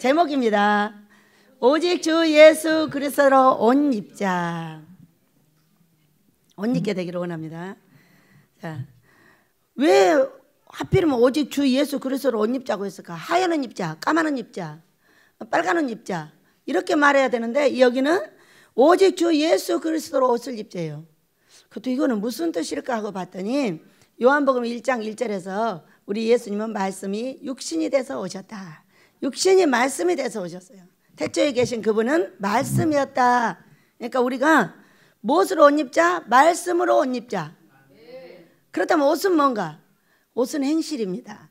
제목입니다. 오직 주 예수 그리스도로 옷 입자. 옷 입게 되기를 원합니다. 자, 왜 하필이면 오직 주 예수 그리스도로 옷 입자고 했을까? 하얀 옷 입자, 까만 옷 입자, 빨간 옷 입자 이렇게 말해야 되는데 여기는 오직 주 예수 그리스도로 옷을 입자예요. 그것도 이거는 무슨 뜻일까 하고 봤더니 요한복음 1장 1절에서 우리 예수님은 말씀이 육신이 돼서 오셨다. 육신이 말씀이 돼서 오셨어요. 태초에 계신 그분은 말씀이었다. 그러니까 우리가 무엇으로 옷 입자? 말씀으로 옷 입자. 그렇다면 옷은 뭔가? 옷은 행실입니다.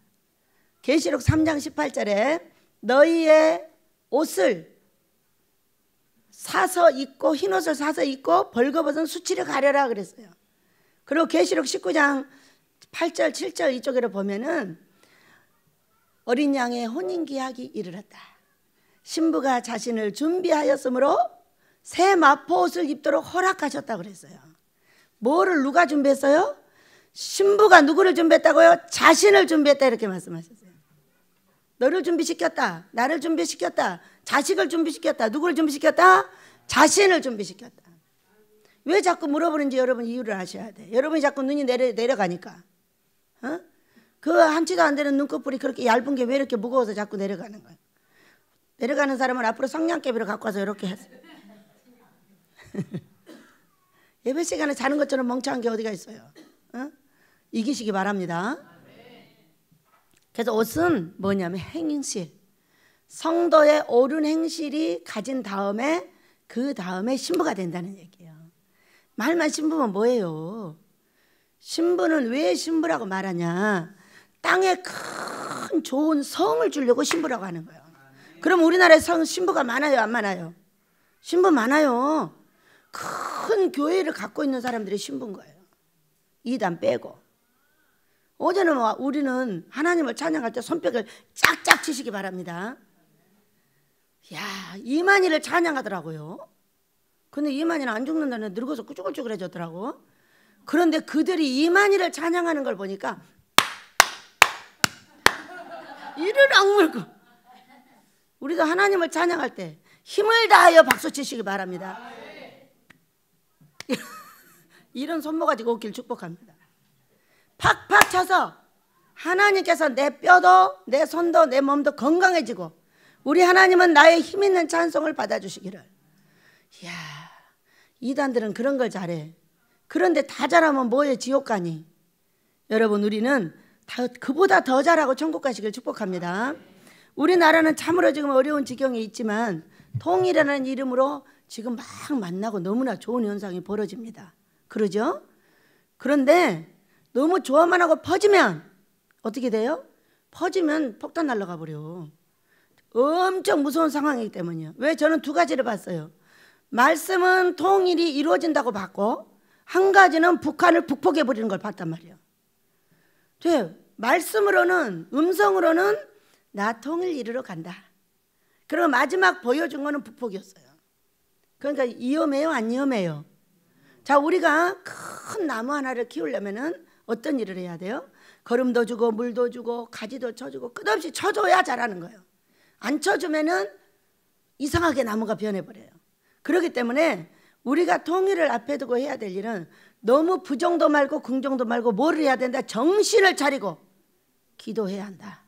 계시록 3장 18절에 너희의 옷을 사서 입고 흰 옷을 사서 입고 벌거벗은 수치를 가려라 그랬어요. 그리고 계시록 19장 8절 7절 이쪽으로 보면은 어린 양의 혼인기약이 이르렀다. 신부가 자신을 준비하였으므로 새 마포옷을 입도록 허락하셨다고 그랬어요. 뭐를 누가 준비했어요? 신부가 누구를 준비했다고요? 자신을 준비했다 이렇게 말씀하셨어요. 너를 준비시켰다. 나를 준비시켰다. 자식을 준비시켰다. 누구를 준비시켰다? 자신을 준비시켰다. 왜 자꾸 물어보는지 여러분 이유를 아셔야 돼. 여러분이 자꾸 눈이 내려가니까. 그 한치도 안 되는 눈꺼풀이 그렇게 얇은 게 왜 이렇게 무거워서 자꾸 내려가는 거예요. 내려가는 사람은 앞으로 성냥개비를 갖고 와서 이렇게 해서 예배 시간에 자는 것처럼 멍청한 게 어디가 있어요. 이기시기 바랍니다. 그래서 옷은 뭐냐면 행실, 성도의 옳은 행실이 가진 다음에 그 다음에 신부가 된다는 얘기예요. 말만 신부면 뭐예요? 신부는 왜 신부라고 말하냐? 땅에 큰 좋은 성을 주려고 신부라고 하는 거예요. 그럼 우리나라에 신부가 많아요, 안 많아요? 신부 많아요. 큰 교회를 갖고 있는 사람들이 신부인 거예요. 이단 빼고. 어제는 우리는 하나님을 찬양할 때 손뼉을 짝짝 치시기 바랍니다. 야, 이만희를 찬양하더라고요. 근데 이만희는 안 죽는다는 늙어서 꾸쭈꾸쭈해졌더라고. 그런데 그들이 이만희를 찬양하는 걸 보니까 이를 악물고 우리도 하나님을 찬양할 때 힘을 다하여 박수 치시기 바랍니다. 이런 손모 가지고 오길 축복합니다. 팍팍 쳐서 하나님께서 내 뼈도 내 손도 내 몸도 건강해지고 우리 하나님은 나의 힘 있는 찬송을 받아주시기를. 이야, 이단들은 그런 걸 잘해. 그런데 다 잘하면 뭐에 지옥 가니? 여러분 우리는 그보다 더 잘하고 천국 가시길 축복합니다. 우리나라는 참으로 지금 어려운 지경에 있지만 통일이라는 이름으로 지금 막 만나고 너무나 좋은 현상이 벌어집니다. 그러죠? 그런데 너무 좋아만 하고 퍼지면 어떻게 돼요? 퍼지면 폭탄 날아가 버려. 엄청 무서운 상황이기 때문이에요. 왜? 저는 두 가지를 봤어요. 말씀은 통일이 이루어진다고 봤고 한 가지는 북한을 북폭해 버리는 걸 봤단 말이에요. 말씀으로는 음성으로는 나 통일 이루러 간다. 그리고 마지막 보여준 거는 북폭이었어요. 그러니까 위험해요, 안 위험해요? 자, 우리가 큰 나무 하나를 키우려면은 어떤 일을 해야 돼요? 거름도 주고 물도 주고 가지도 쳐주고 끝없이 쳐줘야 자라는 거예요. 안 쳐주면은 이상하게 나무가 변해버려요. 그렇기 때문에 우리가 통일을 앞에 두고 해야 될 일은 너무 부정도 말고 긍정도 말고 뭐를 해야 된다? 정신을 차리고 기도해야 한다.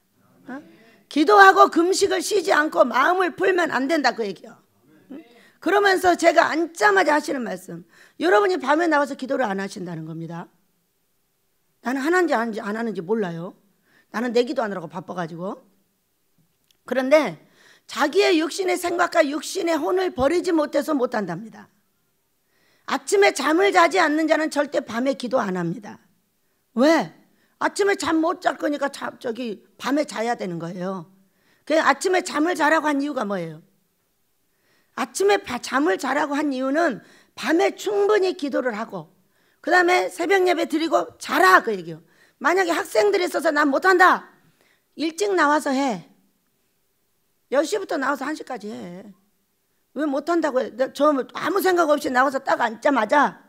기도하고 금식을 쉬지 않고 마음을 풀면 안 된다 그 얘기요. 그러면서 제가 앉자마자 하시는 말씀, 여러분이 밤에 나와서 기도를 안 하신다는 겁니다. 나는 하는지 안 하는지 몰라요. 나는 내 기도하느라고 바빠가지고. 그런데 자기의 육신의 생각과 육신의 혼을 버리지 못해서 못한답니다. 아침에 잠을 자지 않는 자는 절대 밤에 기도 안 합니다. 왜? 아침에 잠 못 잘 거니까 밤에 자야 되는 거예요. 그냥 아침에 잠을 자라고 한 이유가 뭐예요? 아침에 잠을 자라고 한 이유는 밤에 충분히 기도를 하고 그 다음에 새벽 예배 드리고 자라 그 얘기요. 만약에 학생들이 있어서 난 못한다. 일찍 나와서 해. 10시부터 나와서 1시까지 해. 왜 못한다고 해? 저 아무 생각 없이 나와서 딱 앉자마자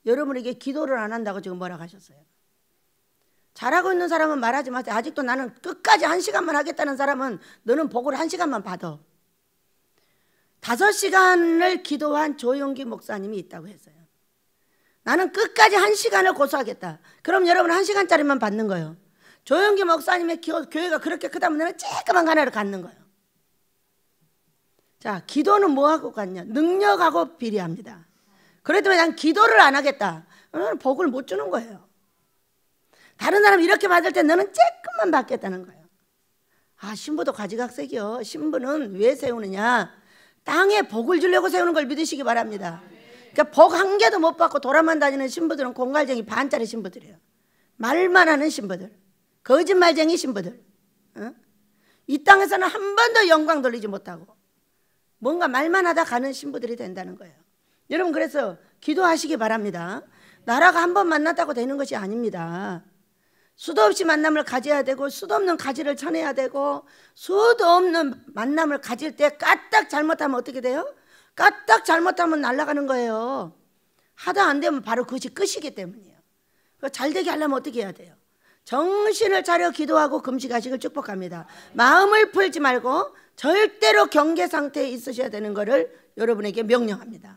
여러분에게 기도를 안 한다고 지금 뭐라고 하셨어요. 잘하고 있는 사람은 말하지 마세요. 아직도 나는 끝까지 1시간만 하겠다는 사람은 너는 복을 1시간만 받아. 5시간을 기도한 조용기 목사님이 있다고 했어요. 나는 끝까지 1시간을 고수하겠다. 그럼 여러분 1시간짜리만 받는 거예요. 조용기 목사님의 교회가 그렇게 크다면 나는 쬐끄만 하나를 갖는 거예요. 자, 기도는 뭐하고 같냐? 능력하고 비례합니다. 그래도 난 기도를 안 하겠다. 너는 복을 못 주는 거예요. 다른 사람 이렇게 받을 때 너는 쬐끔만 받겠다는 거예요. 아, 신부도 가지각색이요. 신부는 왜 세우느냐? 땅에 복을 주려고 세우는 걸 믿으시기 바랍니다. 그러니까 복 한 개도 못 받고 돌아만 다니는 신부들은 공갈쟁이 반짜리 신부들이에요. 말만 하는 신부들, 거짓말쟁이 신부들. 이 땅에서는 한 번도 영광 돌리지 못하고 뭔가 말만 하다 가는 신부들이 된다는 거예요. 여러분, 그래서 기도하시기 바랍니다. 나라가 한 번 만났다고 되는 것이 아닙니다. 수도 없이 만남을 가져야 되고 수도 없는 가지를 쳐내야 되고 수도 없는 만남을 가질 때 까딱 잘못하면 어떻게 돼요? 까딱 잘못하면 날아가는 거예요. 하다 안 되면 바로 그것이 끝이기 때문이에요. 잘 되게 하려면 어떻게 해야 돼요? 정신을 차려 기도하고 금식하시길 축복합니다. 마음을 풀지 말고 절대로 경계 상태에 있으셔야 되는 것을 여러분에게 명령합니다.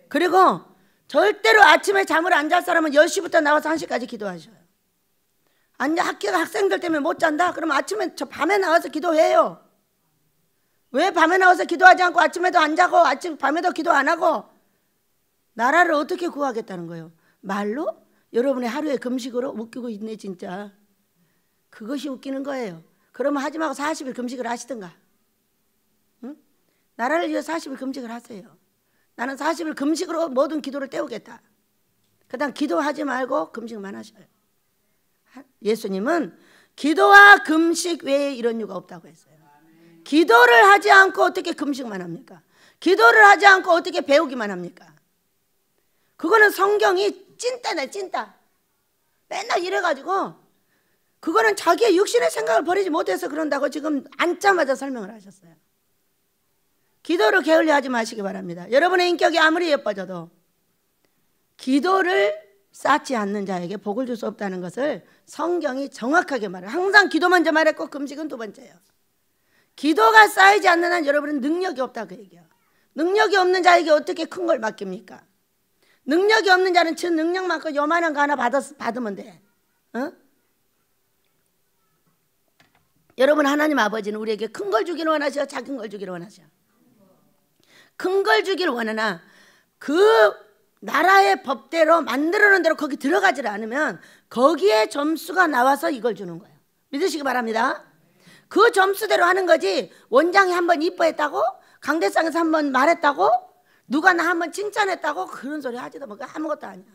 그리고 절대로 아침에 잠을 안 잘 사람은 10시부터 나와서 1시까지 기도하셔요. 학생들 때문에 못 잔다? 그러면 아침에 밤에 나와서 기도해요. 왜 밤에 나와서 기도하지 않고 아침에도 안 자고 밤에도 기도 안 하고? 나라를 어떻게 구하겠다는 거예요? 말로? 여러분의 하루의 금식으로? 웃기고 있네 진짜. 그것이 웃기는 거예요. 그러면 하지 말고 40일 금식을 하시든가. 응? 나라를 위해 40일 금식을 하세요. 나는 40일 금식으로 모든 기도를 때우겠다. 그다음 기도하지 말고 금식만 하셔요. 예수님은 기도와 금식 외에 이런 이유가 없다고 했어요. 기도를 하지 않고 어떻게 금식만 합니까? 기도를 하지 않고 어떻게 배우기만 합니까? 그거는 성경이 찐따네, 찐따. 맨날 이래가지고 그거는 자기의 육신의 생각을 버리지 못해서 그런다고 지금 앉자마자 설명을 하셨어요. 기도를 게을리하지 마시기 바랍니다. 여러분의 인격이 아무리 예뻐져도 기도를 쌓지 않는 자에게 복을 줄 수 없다는 것을 성경이 정확하게 말해요. 항상 기도 먼저 말했고 금식은 두 번째예요. 기도가 쌓이지 않는 한 여러분은 능력이 없다고 얘기해요. 능력이 없는 자에게 어떻게 큰 걸 맡깁니까? 능력이 없는 자는 저 능력 많고 요만한 거 하나 받으면 돼. 어? 여러분, 하나님 아버지는 우리에게 큰 걸 주기를 원하셔? 작은 걸 주기를 원하셔? 큰 걸 주기를 원하나 그 나라의 법대로 만들어놓은 대로 거기 들어가지를 않으면 거기에 점수가 나와서 이걸 주는 거예요. 믿으시기 바랍니다. 그 점수대로 하는 거지. 원장이 한번 이뻐했다고, 강대상에서 한번 말했다고, 누가 나 한번 칭찬했다고 그런 소리 하지도 뭐 아무것도 아니야.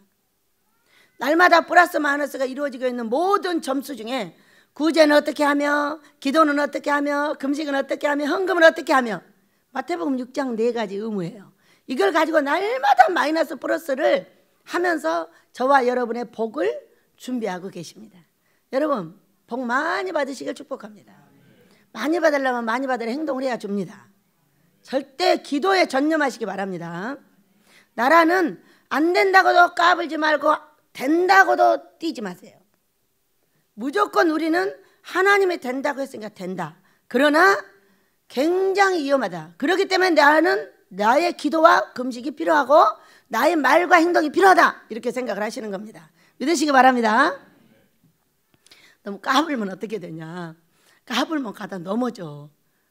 날마다 플러스 마이너스가 이루어지고 있는 모든 점수 중에 구제는 어떻게 하며, 기도는 어떻게 하며, 금식은 어떻게 하며, 헌금은 어떻게 하며, 마태복음 6장 4가지 의무예요. 이걸 가지고 날마다 마이너스 플러스를 하면서 저와 여러분의 복을 준비하고 계십니다. 여러분, 복 많이 받으시길 축복합니다. 많이 받으려면 많이 받을 행동을 해야 줍니다. 절대 기도에 전념하시기 바랍니다. 나라는 안 된다고도 까불지 말고 된다고도 뛰지 마세요. 무조건 우리는 하나님이 된다고 했으니까 된다. 그러나 굉장히 위험하다. 그렇기 때문에 나의 기도와 금식이 필요하고 나의 말과 행동이 필요하다. 이렇게 생각을 하시는 겁니다. 믿으시기 바랍니다. 너무 까불면 어떻게 되냐. 까불면 가다 넘어져.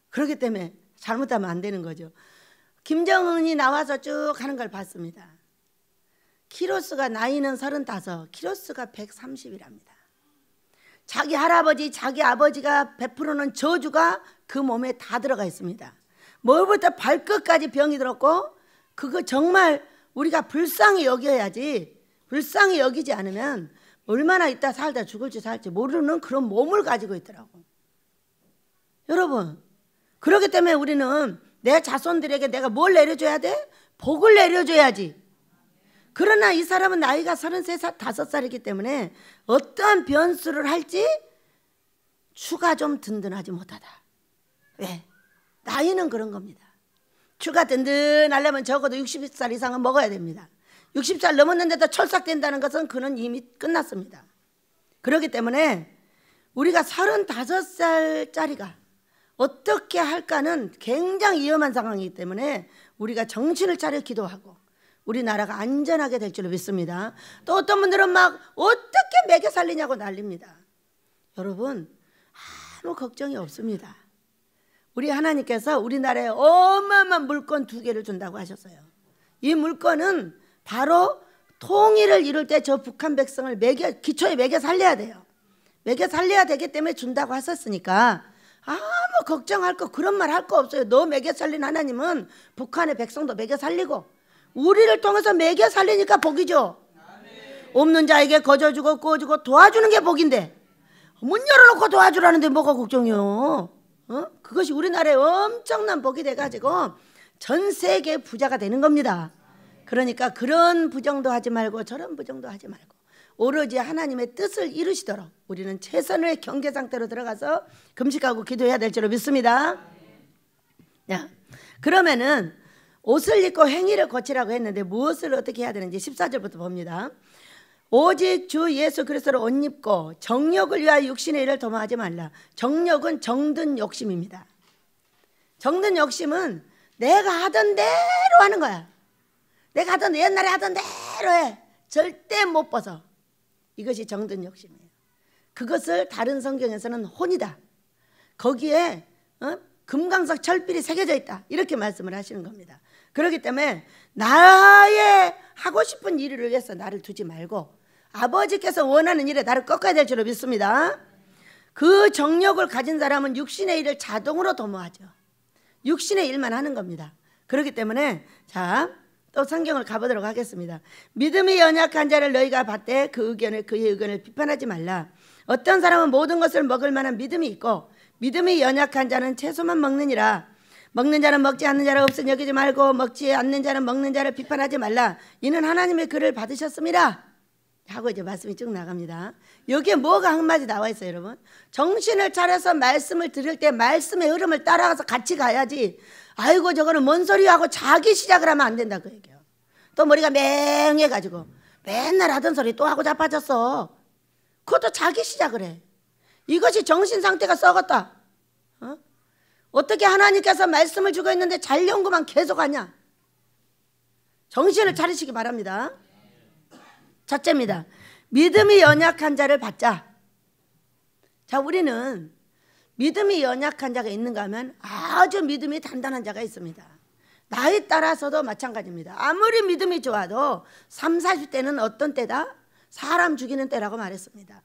그렇기 때문에 잘못하면 안 되는 거죠. 김정은이 나와서 쭉 하는 걸 봤습니다. 키로수가 나이는 35, 키로수가 130이랍니다. 자기 할아버지, 자기 아버지가 베풀어놓은 저주가 그 몸에 다 들어가 있습니다. 머리부터 발끝까지 병이 들었고, 그거 정말 우리가 불쌍히 여겨야지, 불쌍히 여기지 않으면 얼마나 있다 살다 죽을지 살지 모르는 그런 몸을 가지고 있더라고. 여러분, 그렇기 때문에 우리는 내 자손들에게 내가 뭘 내려줘야 돼? 복을 내려줘야지. 그러나 이 사람은 나이가 33살, 5살이기 때문에 어떠한 변수를 할지 추가 좀 든든하지 못하다. 왜? 나이는 그런 겁니다. 추가 든든하려면 적어도 60살 이상은 먹어야 됩니다. 60살 넘었는데도 철삭된다는 것은 그는 이미 끝났습니다. 그렇기 때문에 우리가 35살짜리가 어떻게 할까는 굉장히 위험한 상황이기 때문에 우리가 정신을 차려 기도하고 우리나라가 안전하게 될 줄로 믿습니다. 또 어떤 분들은 막 어떻게 먹여 살리냐고 난립니다. 여러분, 아무 걱정이 없습니다. 우리 하나님께서 우리나라에 어마어마한 물건 2개를 준다고 하셨어요. 이 물건은 바로 통일을 이룰 때 저 북한 백성을 기초에 먹여 살려야 돼요. 먹여 살려야 되기 때문에 준다고 하셨으니까 아무 걱정할 거, 그런 말 할 거 없어요. 너 먹여 살린 하나님은 북한의 백성도 먹여 살리고 우리를 통해서 먹여 살리니까 복이죠. 없는 자에게 거저주고 구워주고 도와주는 게 복인데 문 열어놓고 도와주라는데 뭐가 걱정이요? 그것이 우리나라에 엄청난 복이 돼가지고 전 세계 부자가 되는 겁니다. 그러니까 그런 부정도 하지 말고 저런 부정도 하지 말고 오로지 하나님의 뜻을 이루시도록 우리는 최선의 경계 상태로 들어가서 금식하고 기도해야 될 줄로 믿습니다. 자, 그러면은 옷을 입고 행위를 고치라고 했는데 무엇을 어떻게 해야 되는지 14절부터 봅니다. 오직 주 예수 그리스도를 옷 입고 정욕을 위하여 육신의 일을 도모하지 말라. 정욕은 정든 욕심입니다. 정든 욕심은 내가 하던 대로 하는 거야. 내가 하던 옛날에 하던 대로 해. 절대 못 벗어. 이것이 정든 욕심이에요. 그것을 다른 성경에서는 혼이다. 거기에 금강석 철필이 새겨져 있다. 이렇게 말씀을 하시는 겁니다. 그렇기 때문에 나의 하고 싶은 일을 위해서 나를 두지 말고 아버지께서 원하는 일에 나를 꺾어야 될 줄로 믿습니다. 그 정욕을 가진 사람은 육신의 일을 자동으로 도모하죠. 육신의 일만 하는 겁니다. 그렇기 때문에 자, 또 성경을 가보도록 하겠습니다. 믿음이 연약한 자를 너희가 받되 그의 의견을 비판하지 말라. 어떤 사람은 모든 것을 먹을 만한 믿음이 있고 믿음이 연약한 자는 채소만 먹느니라. 먹는 자는 먹지 않는 자를 없으니 여기지 말고 먹지 않는 자는 먹는 자를 비판하지 말라. 이는 하나님의 글을 받으셨습니다 하고 이제 말씀이 쭉 나갑니다. 여기에 뭐가 한마디 나와 있어요, 여러분? 정신을 차려서 말씀을 들을 때 말씀의 흐름을 따라가서 같이 가야지. 아이고 저거는 뭔 소리 하고 자기 시작을 하면 안 된다 그 얘기예요. 또 머리가 맹해가지고 맨날 하던 소리 또 하고 자빠졌어. 그것도 자기 시작을 해. 이것이 정신 상태가 썩었다. 어떻게 하나님께서 말씀을 주고 있는데 잘 연구만 계속하냐. 정신을 차리시기 바랍니다. 첫째입니다. 믿음이 연약한 자를 받자. 자, 우리는 믿음이 연약한 자가 있는가 하면 아주 믿음이 단단한 자가 있습니다. 나이 따라서도 마찬가지입니다. 아무리 믿음이 좋아도 30, 40대는 어떤 때다? 사람 죽이는 때라고 말했습니다.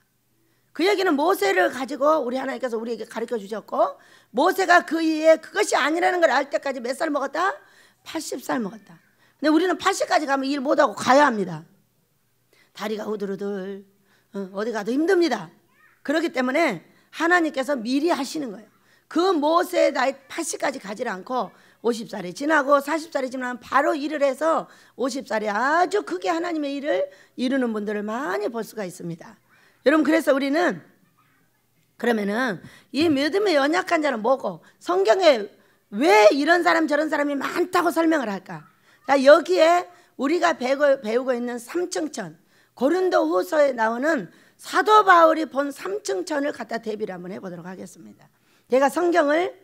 그 얘기는 모세를 가지고 우리 하나님께서 우리에게 가르쳐 주셨고 모세가 그 이후에 그것이 아니라는 걸 알 때까지 몇 살 먹었다? 80살 먹었다. 근데 우리는 80까지 가면 일 못하고 가야 합니다. 다리가 후들후들 어디 가도 힘듭니다. 그렇기 때문에 하나님께서 미리 하시는 거예요. 그 모세의 나이 80까지 가지 않고 50살이 지나고 40살이 지나면 바로 일을 해서 50살에 아주 크게 하나님의 일을 이루는 분들을 많이 볼 수가 있습니다. 여러분, 그래서 우리는 그러면은 이 믿음의 연약한 자는 뭐고 성경에 왜 이런 사람 저런 사람이 많다고 설명을 할까? 자, 여기에 우리가 배우고 있는 삼층천, 고린도 후서에 나오는 사도 바울이 본 삼층천을 갖다 대비를 한번 해보도록 하겠습니다. 제가 성경을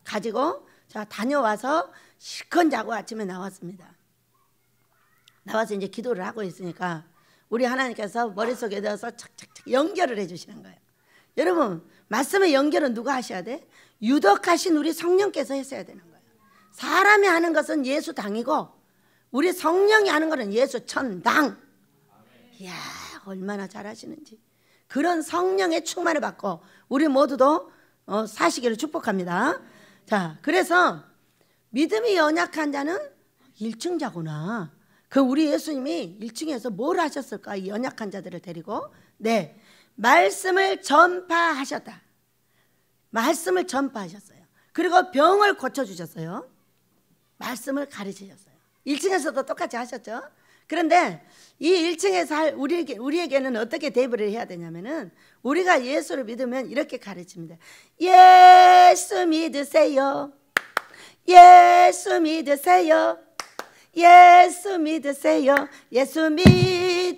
가지고 자 다녀와서 실컷 자고 아침에 나왔습니다. 나와서 이제 기도를 하고 있으니까 우리 하나님께서 머릿속에 넣어서 착착착 연결을 해주시는 거예요. 여러분, 말씀의 연결은 누가 하셔야 돼? 유덕하신 우리 성령께서 했어야 되는 거예요. 사람이 하는 것은 예수 당이고 우리 성령이 하는 것은 예수 천당. 이야, 얼마나 잘하시는지. 그런 성령의 충만을 받고 우리 모두도 사시기를 축복합니다. 자, 그래서 믿음이 연약한 자는 1층자구나. 그 우리 예수님이 1층에서 뭘 하셨을까? 이 연약한 자들을 데리고 네, 말씀을 전파하셨다. 말씀을 전파하셨어요. 그리고 병을 고쳐주셨어요. 말씀을 가르치셨어요. 1층에서도 똑같이 하셨죠. 그런데 이 1층에서 우리에게는 어떻게 대비를 해야 되냐면은 우리가 예수를 믿으면 이렇게 가르칩니다. 예수 믿으세요. 예수 믿으세요. 예수 믿으세요. 예수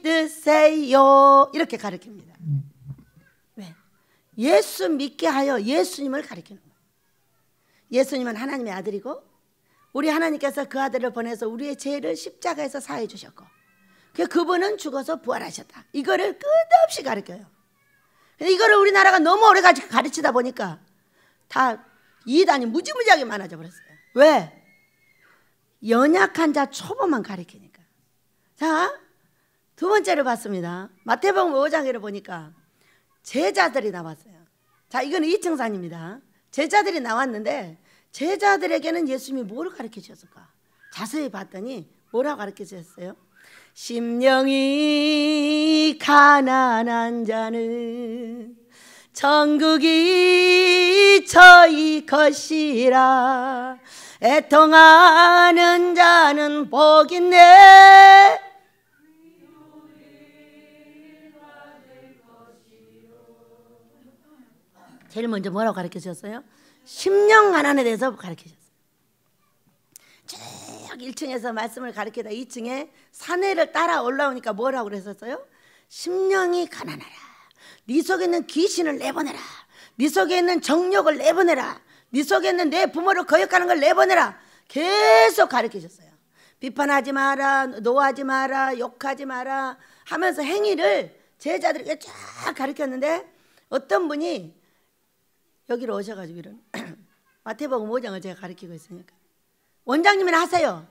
믿으세요. 이렇게 가르칩니다. 예수 믿게 하여 예수님을 가리키는 거예요. 예수님은 하나님의 아들이고 우리 하나님께서 그 아들을 보내서 우리의 죄를 십자가에서 사해 주셨고 그분은 죽어서 부활하셨다. 이거를 끝없이 가르쳐요. 이거를 우리나라가 너무 오래 가르치다 보니까 다 이단이 무지무지하게 많아져 버렸어요. 왜? 연약한 자 초보만 가르치니까. 자, 두 번째로 봤습니다. 마태복음 5장에를 보니까 제자들이 나왔어요. 자, 이거는 2층산입니다. 제자들이 나왔는데 제자들에게는 예수님이 뭐를 가르쳐 주셨을까? 자세히 봤더니 뭐라고 가르쳐 주셨어요? 심령이 가난한 자는 천국이 저희 것이라. 애통하는 자는 복있네. 제일 먼저 뭐라고 가르쳐 주셨어요? 심령 가난에 대해서 가르쳐 주셨어요. 쭉 1층에서 말씀을 가르치다 2층에 산에를 따라 올라오니까 뭐라고 그랬었어요? 심령이 가난하라. 네 속에 있는 귀신을 내보내라. 네 속에 있는 정욕을 내보내라. 네 속에 있는 내 부모를 거역하는 걸 내보내라. 계속 가르치셨어요. 비판하지 마라, 노하지 마라, 욕하지 마라 하면서 행위를 제자들에게 쫙 가르쳤는데 어떤 분이 여기로 오셔가지고 이런 마태복음 5장을 제가 가르치고 있으니까 원장님이나 하세요.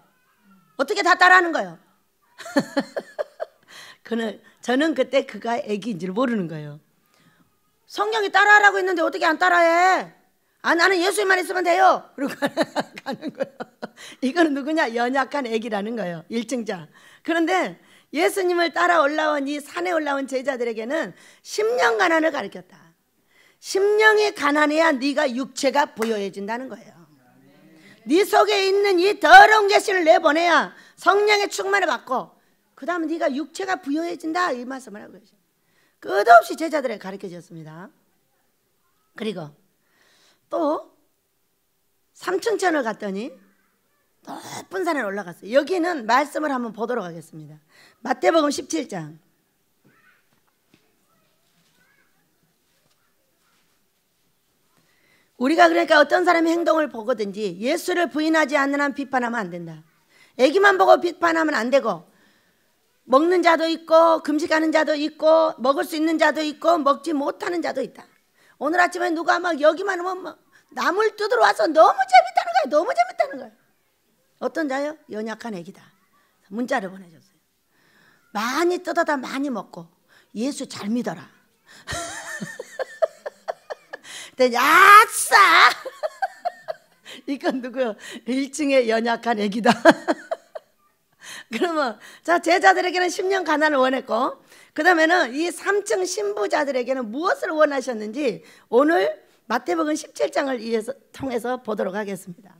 어떻게 다 따라하는 거예요? 저는 그때 그가 애기인 줄 모르는 거예요. 성경이 따라하라고 했는데 어떻게 안 따라해? 아, 나는 예수님만 있으면 돼요. 그러고 가는 거예요. 이거는 누구냐? 연약한 애기라는 거예요. 1층자. 그런데 예수님을 따라 올라온 이 산에 올라온 제자들에게는 심령 가난을 가르쳤다. 심령이 가난해야 네가 육체가 부여해진다는 거예요. 네 속에 있는 이 더러운 계시를 내보내야 성령의 충만을 받고 그 다음에 네가 육체가 부여해진다 이 말씀을 하고 계셔요. 끝없이 제자들에게 가르쳐 주셨습니다. 그리고 또 3층천을 갔더니 높은 산에 올라갔어요. 여기는 말씀을 한번 보도록 하겠습니다. 마태복음 17장. 우리가 그러니까 어떤 사람의 행동을 보거든지 예수를 부인하지 않는 한 비판하면 안 된다. 애기만 보고 비판하면 안 되고 먹는 자도 있고 금식하는 자도 있고 먹을 수 있는 자도 있고 먹지 못하는 자도 있다. 오늘 아침에 누가 막 여기만 오면 막 나물 뜯으러 와서 너무 재밌다는 거예요. 너무 재밌다는 거예요. 어떤 자요? 연약한 애기다. 문자를 보내줬어요. 많이 뜯어다 많이 먹고 예수 잘 믿어라. 야싸! 이건 누구요? 1층의 연약한 애기다. 그러면 자 제자들에게는 10년 가난을 원했고 그 다음에는 이 3층 신부자들에게는 무엇을 원하셨는지 오늘 마태복음 17장을 통해서 보도록 하겠습니다.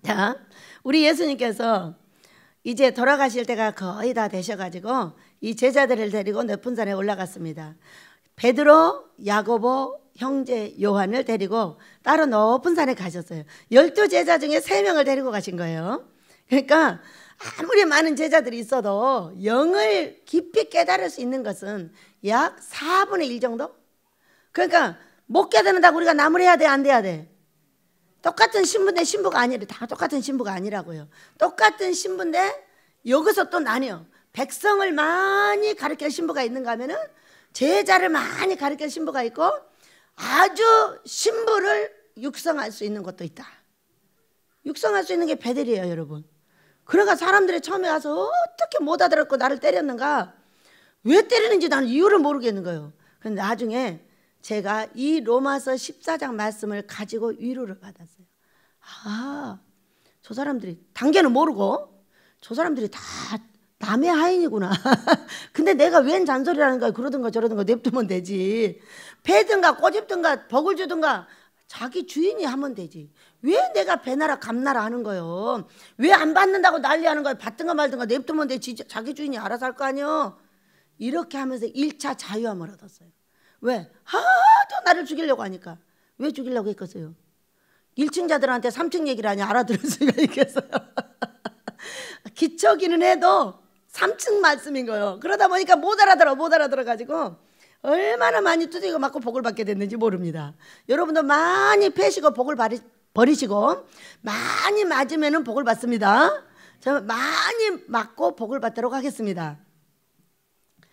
자, 우리 예수님께서 이제 돌아가실 때가 거의 다 되셔가지고 이 제자들을 데리고 높은 산에 올라갔습니다. 베드로, 야고보, 형제 요한을 데리고 따로 높은 산에 가셨어요. 12제자 중에 3명을 데리고 가신 거예요. 그러니까 아무리 많은 제자들이 있어도 영을 깊이 깨달을 수 있는 것은 약 4분의 1 정도? 그러니까 못 깨닫는다고 우리가 나무래야 돼, 안 돼야 돼? 똑같은 신부인데 신부가 아니래. 다 똑같은 신부가 아니라고요. 똑같은 신부인데 여기서 또 나뉘어. 백성을 많이 가르칠 신부가 있는가 하면은 제자를 많이 가르칠 신부가 있고 아주 신부를 육성할 수 있는 것도 있다. 육성할 수 있는 게 베델이에요, 여러분. 그러니까 사람들이 처음에 와서 어떻게 못 알아듣고 나를 때렸는가? 왜 때리는지 나는 이유를 모르겠는 거예요. 그런데 나중에 제가 이 로마서 14장 말씀을 가지고 위로를 받았어요. 아, 저 사람들이 단계는 모르고 저 사람들이 다 남의 하인이구나. 근데 내가 웬 잔소리라는 거야. 그러든가 저러든가 냅두면 되지. 패든가 꼬집든가 복을 주든가 자기 주인이 하면 되지. 왜 내가 배나라 감나라 하는 거예요. 왜 안 받는다고 난리하는 거예요. 받든가 말든가 냅두면 되지. 자기 주인이 알아서 할 거 아니에요. 이렇게 하면서 1차 자유함을 얻었어요. 왜? 하도 나를 죽이려고 하니까. 왜 죽이려고 했겠어요? 1층자들한테 3층 얘기를 하니 알아들을 수가 있겠어요. 기초기는 해도 3층 말씀인 거예요. 그러다 보니까 못 알아들어가지고 얼마나 많이 두드리고 맞고 복을 받게 됐는지 모릅니다. 여러분도 많이 패시고 복을 버리시고 많이 맞으면 복을 받습니다. 저 많이 맞고 복을 받도록 하겠습니다.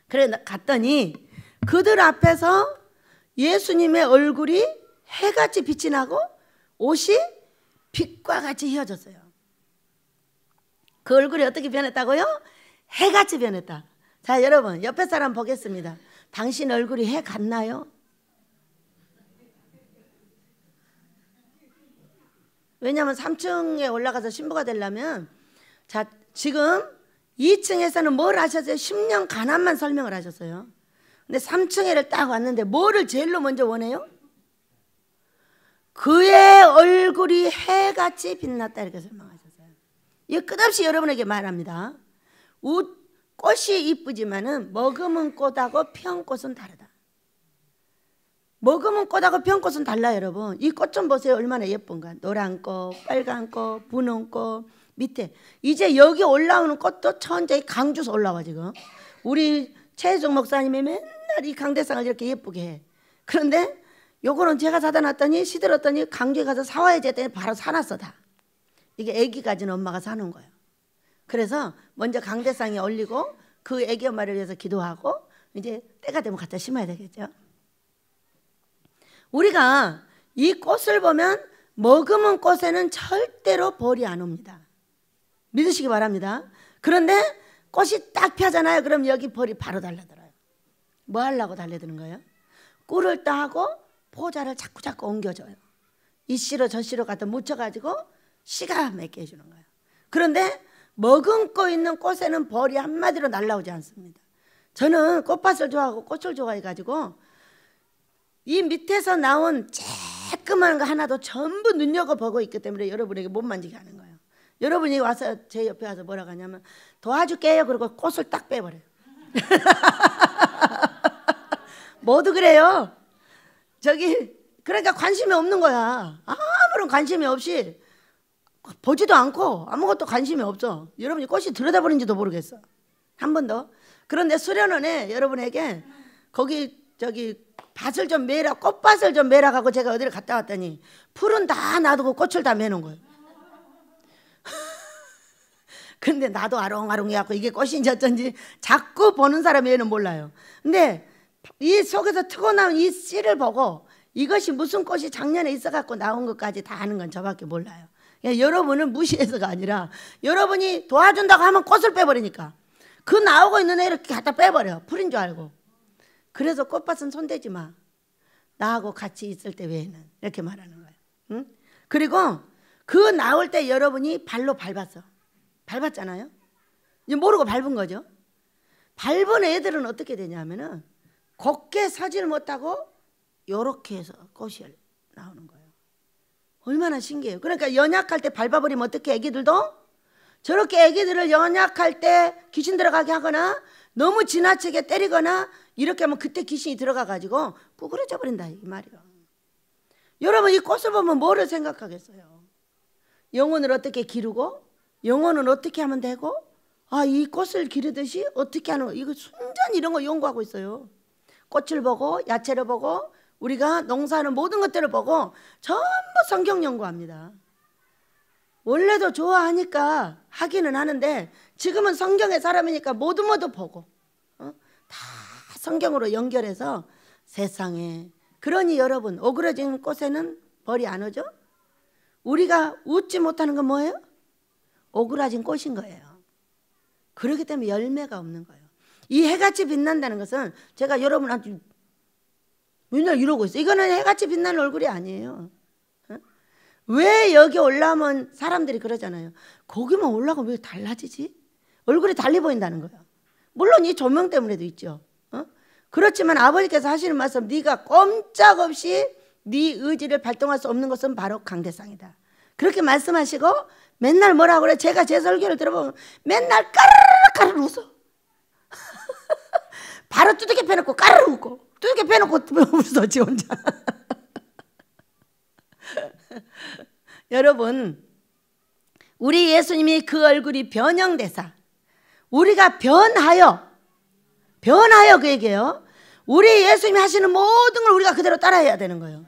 그래 갔더니 그들 앞에서 예수님의 얼굴이 해같이 빛이 나고 옷이 빛과 같이 휘어졌어요. 그 얼굴이 어떻게 변했다고요? 해같이 변했다. 자, 여러분 옆에 사람 보겠습니다. 당신 얼굴이 해 같나요? 왜냐하면 3층에 올라가서 신부가 되려면, 자, 지금 2층에서는 뭘 하셨어요? 10년 가난만 설명을 하셨어요. 근데 3층에를 딱 왔는데 뭐를 제일로 먼저 원해요? 그의 얼굴이 해같이 빛났다, 이렇게 설명하셨어요. 이거 끝없이 여러분에게 말합니다. 꽃이 이쁘지만은 머금은 꽃하고 피운 꽃은 다르다. 머금은 꽃하고 피운 꽃은 달라요, 여러분. 이 꽃 좀 보세요. 얼마나 예쁜가. 노란 꽃, 빨간 꽃, 분홍 꽃, 밑에 이제 여기 올라오는 꽃도 천천히 강주서 올라와. 지금 우리 최혜종 목사님이 맨날 이 강대상을 이렇게 예쁘게 해. 그런데 요거는 제가 사다 놨더니 시들었더니 강주에 가서 사와야지 했더니 바로 사놨어. 다 이게 애기 가진 엄마가 사는 거예요. 그래서 먼저 강대상에 올리고 그 애기 엄마를 위해서 기도하고 이제 때가 되면 갖다 심어야 되겠죠. 우리가 이 꽃을 보면 머금은 꽃에는 절대로 벌이 안 옵니다. 믿으시기 바랍니다. 그런데 꽃이 딱 펴잖아요. 그럼 여기 벌이 바로 달려들어요. 뭐 하려고 달려드는 거예요? 꿀을 따고 포자를 자꾸 옮겨줘요. 이 씨로 저 씨로 갖다 묻혀가지고 씨가 맺게 해주는 거예요. 그런데 머금고 있는 꽃에는 벌이 한마디로 날라오지 않습니다. 저는 꽃밭을 좋아하고 꽃을 좋아해가지고 이 밑에서 나온 쬐끄만 거 하나도 전부 눈여겨보고 있기 때문에 여러분에게 못 만지게 하는 거예요. 여러분이 와서 제 옆에 와서 뭐라고 하냐면 도와줄게요. 그리고 꽃을 딱 빼버려요. 모두 그래요. 그러니까 관심이 없는 거야. 아무런 관심이 없이 보지도 않고 아무것도 관심이 없어. 여러분이 꽃이 들여다보는지도 모르겠어. 한 번 더. 그런데 수련원에 여러분에게 밭을 좀 매라, 꽃밭을 좀 매라 하고 제가 어디를 갔다 왔더니 풀은 다 놔두고 꽃을 다 매는 거예요. 근데 나도 아롱아롱 해갖고 이게 꽃인지 어쩐지 자꾸 보는 사람이 얘는 몰라요. 근데 이 속에서 트고 나온 이 씨를 보고 이것이 무슨 꽃이 작년에 있어갖고 나온 것까지 다 아는 건 저밖에 몰라요. 여러분을 무시해서가 아니라 여러분이 도와준다고 하면 꽃을 빼버리니까 그 나오고 있는 애를 갖다 빼버려. 풀인 줄 알고. 그래서 꽃밭은 손대지 마. 나하고 같이 있을 때 외에는. 이렇게 말하는 거예요. 응? 그리고 그 나올 때 여러분이 발로 밟았어. 밟았잖아요. 이제 모르고 밟은 거죠. 밟은 애들은 어떻게 되냐면은 곱게 서질 못하고 요렇게 해서 꽃이 나오는 거예요. 얼마나 신기해요. 그러니까 연약할 때 밟아버리면 어떻게 애기들도 저렇게 애기들을 연약할 때 귀신 들어가게 하거나 너무 지나치게 때리거나 이렇게 하면 그때 귀신이 들어가가지고 구부러져 버린다 이 말이에요. 여러분 이 꽃을 보면 뭐를 생각하겠어요? 영혼을 어떻게 기르고 영혼은 어떻게 하면 되고 이 꽃을 기르듯이 어떻게 하는 거 이거 순전히 이런 거 연구하고 있어요. 꽃을 보고 야채를 보고 우리가 농사하는 모든 것들을 보고 전부 성경 연구합니다. 원래도 좋아하니까 하기는 하는데 지금은 성경의 사람이니까 모두 보고 다 성경으로 연결해서 세상에. 그러니 여러분 오그라진 꽃에는 벌이 안 오죠? 우리가 웃지 못하는 건 뭐예요? 오그라진 꽃인 거예요. 그렇기 때문에 열매가 없는 거예요. 이 해같이 빛난다는 것은 제가 여러분한테 맨날 이러고 있어요. 이거는 해같이 빛나는 얼굴이 아니에요. 왜 여기 올라오면 사람들이 그러잖아요. 거기만 올라가면 왜 달라지지? 얼굴이 달리 보인다는 거예요. 물론 이 조명 때문에도 있죠. 그렇지만 아버지께서 하시는 말씀, 네가 꼼짝없이 네 의지를 발동할 수 없는 것은 바로 강대상이다. 그렇게 말씀하시고 맨날 뭐라고 그래? 제가 제 설교를 들어보면 맨날 까르르 웃어. 바로 두들겨 패놓고 까르르 웃고 두들겨 패놓고 웃어 지 혼자. 여러분 우리 예수님이 그 얼굴이 변형되사 우리가 변하여 그 얘기예요. 우리 예수님이 하시는 모든 걸 우리가 그대로 따라해야 되는 거예요.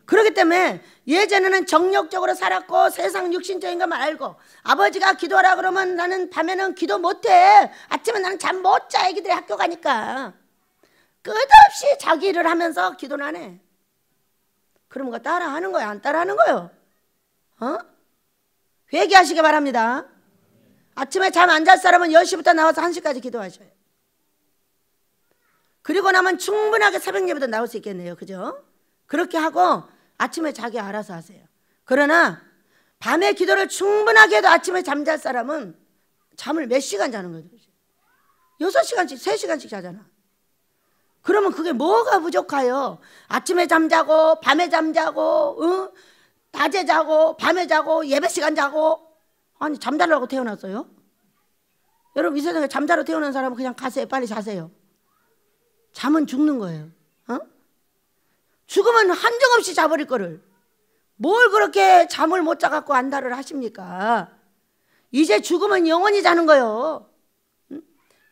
그렇기 때문에 예전에는 정욕적으로 살았고 세상 육신적인 것만 알고, 아버지가 기도하라 그러면 나는 밤에는 기도 못해. 아침에 나는 잠 못 자. 애기들이 학교 가니까. 끝없이 자기 일을 하면서 기도는 안 해. 그러면 그거 따라하는 거야, 안 따라하는 거예요? 회개하시기 바랍니다. 아침에 잠 안 잘 사람은 10시부터 나와서 1시까지 기도하셔요. 그리고 나면 충분하게 새벽 예배도 나올 수 있겠네요. 그죠? 그렇게 하고 아침에 자기 알아서 하세요. 그러나 밤에 기도를 충분하게 해도 아침에 잠잘 사람은 잠을 몇 시간 자는 거예요? 6시간씩 3시간씩 자잖아. 그러면 그게 뭐가 부족해요? 아침에 잠자고 밤에 잠자고 낮에 자고 밤에 자고 예배 시간 자고. 아니 잠자려고 태어났어요? 여러분 이 세상에 잠자러 태어난 사람은 그냥 가세요. 빨리 자세요. 잠은 죽는 거예요. 죽으면 한정없이 자버릴 거를 뭘 그렇게 잠을 못 자갖고 안달을 하십니까? 이제 죽으면 영원히 자는 거예요.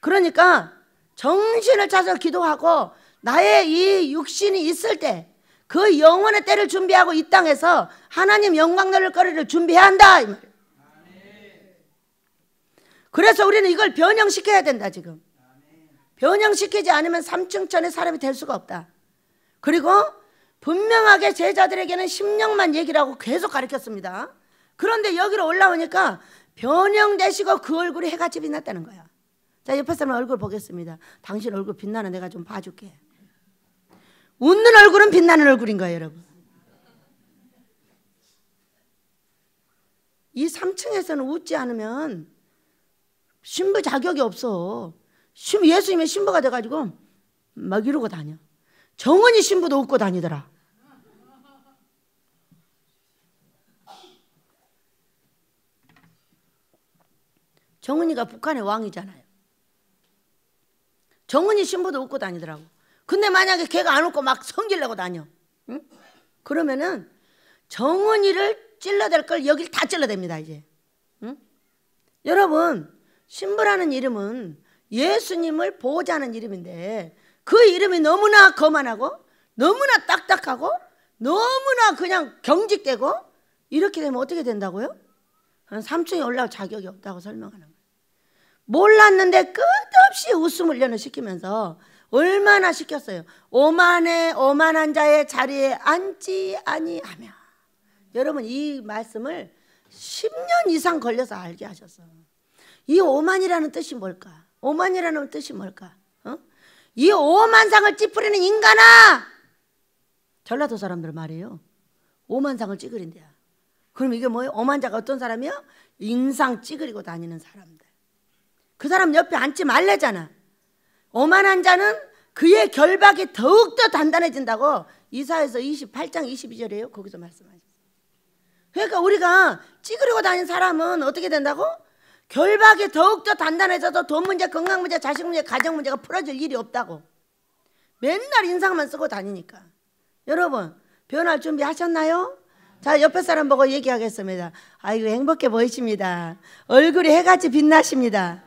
그러니까 정신을 차서 기도하고 나의 이 육신이 있을 때 그 영원의 때를 준비하고 이 땅에서 하나님 영광 누릴 거리를 준비해야 한다 이 말이에요. 그래서 우리는 이걸 변형시켜야 된다. 지금 변형시키지 않으면 삼층천의 사람이 될 수가 없다. 그리고 분명하게 제자들에게는 심령만 얘기를 하고 계속 가르쳤습니다. 그런데 여기로 올라오니까 변형되시고 그 얼굴이 해같이 빛났다는 거야. 자, 옆에 사람 얼굴 보겠습니다. 당신 얼굴 빛나는 내가 좀 봐줄게. 웃는 얼굴은 빛나는 얼굴인 거예요, 여러분. 이 3층에서는 웃지 않으면 신부 자격이 없어. 예수님의 신부가 돼가지고 막 이러고 다녀. 정은이 신부도 웃고 다니더라. 정은이가 북한의 왕이잖아요. 정은이 신부도 웃고 다니더라고. 근데 만약에 걔가 안 웃고 막 성질내고 다녀, 응? 그러면은 정은이를 찔러댈 걸 여길 다 찔러댑니다 이제. 응? 여러분, 신부라는 이름은 예수님을 보호자는 이름인데 그 이름이 너무나 거만하고 너무나 딱딱하고 너무나 그냥 경직되고 이렇게 되면 어떻게 된다고요? 3층에 올라올 자격이 없다고 설명하는 거예요. 몰랐는데 끝없이 웃음 훈련을 시키면서 얼마나 시켰어요. 오만한 자의 자리에 앉지 아니하며. 여러분 이 말씀을 10년 이상 걸려서 알게 하셨어. 이 오만이라는 뜻이 뭘까? 오만이라는 뜻이 뭘까? 이 오만상을 찌푸리는 인간아! 전라도 사람들 말이에요. 오만상을 찌그린대요. 그럼 이게 뭐예요? 오만자가 어떤 사람이요? 인상 찌그리고 다니는 사람들. 그 사람 옆에 앉지 말래잖아. 오만한 자는 그의 결박이 더욱더 단단해진다고 이사야서 28장 22절이에요. 거기서 말씀하셨어요. 그러니까 우리가 찌그리고 다니는 사람은 어떻게 된다고? 결박이 더욱더 단단해져도 돈 문제, 건강 문제, 자식 문제, 가정 문제가 풀어질 일이 없다고. 맨날 인상만 쓰고 다니니까. 여러분 변할 준비 하셨나요? 자, 옆에 사람 보고 얘기하겠습니다. 아이고 행복해 보이십니다. 얼굴이 해같이 빛나십니다.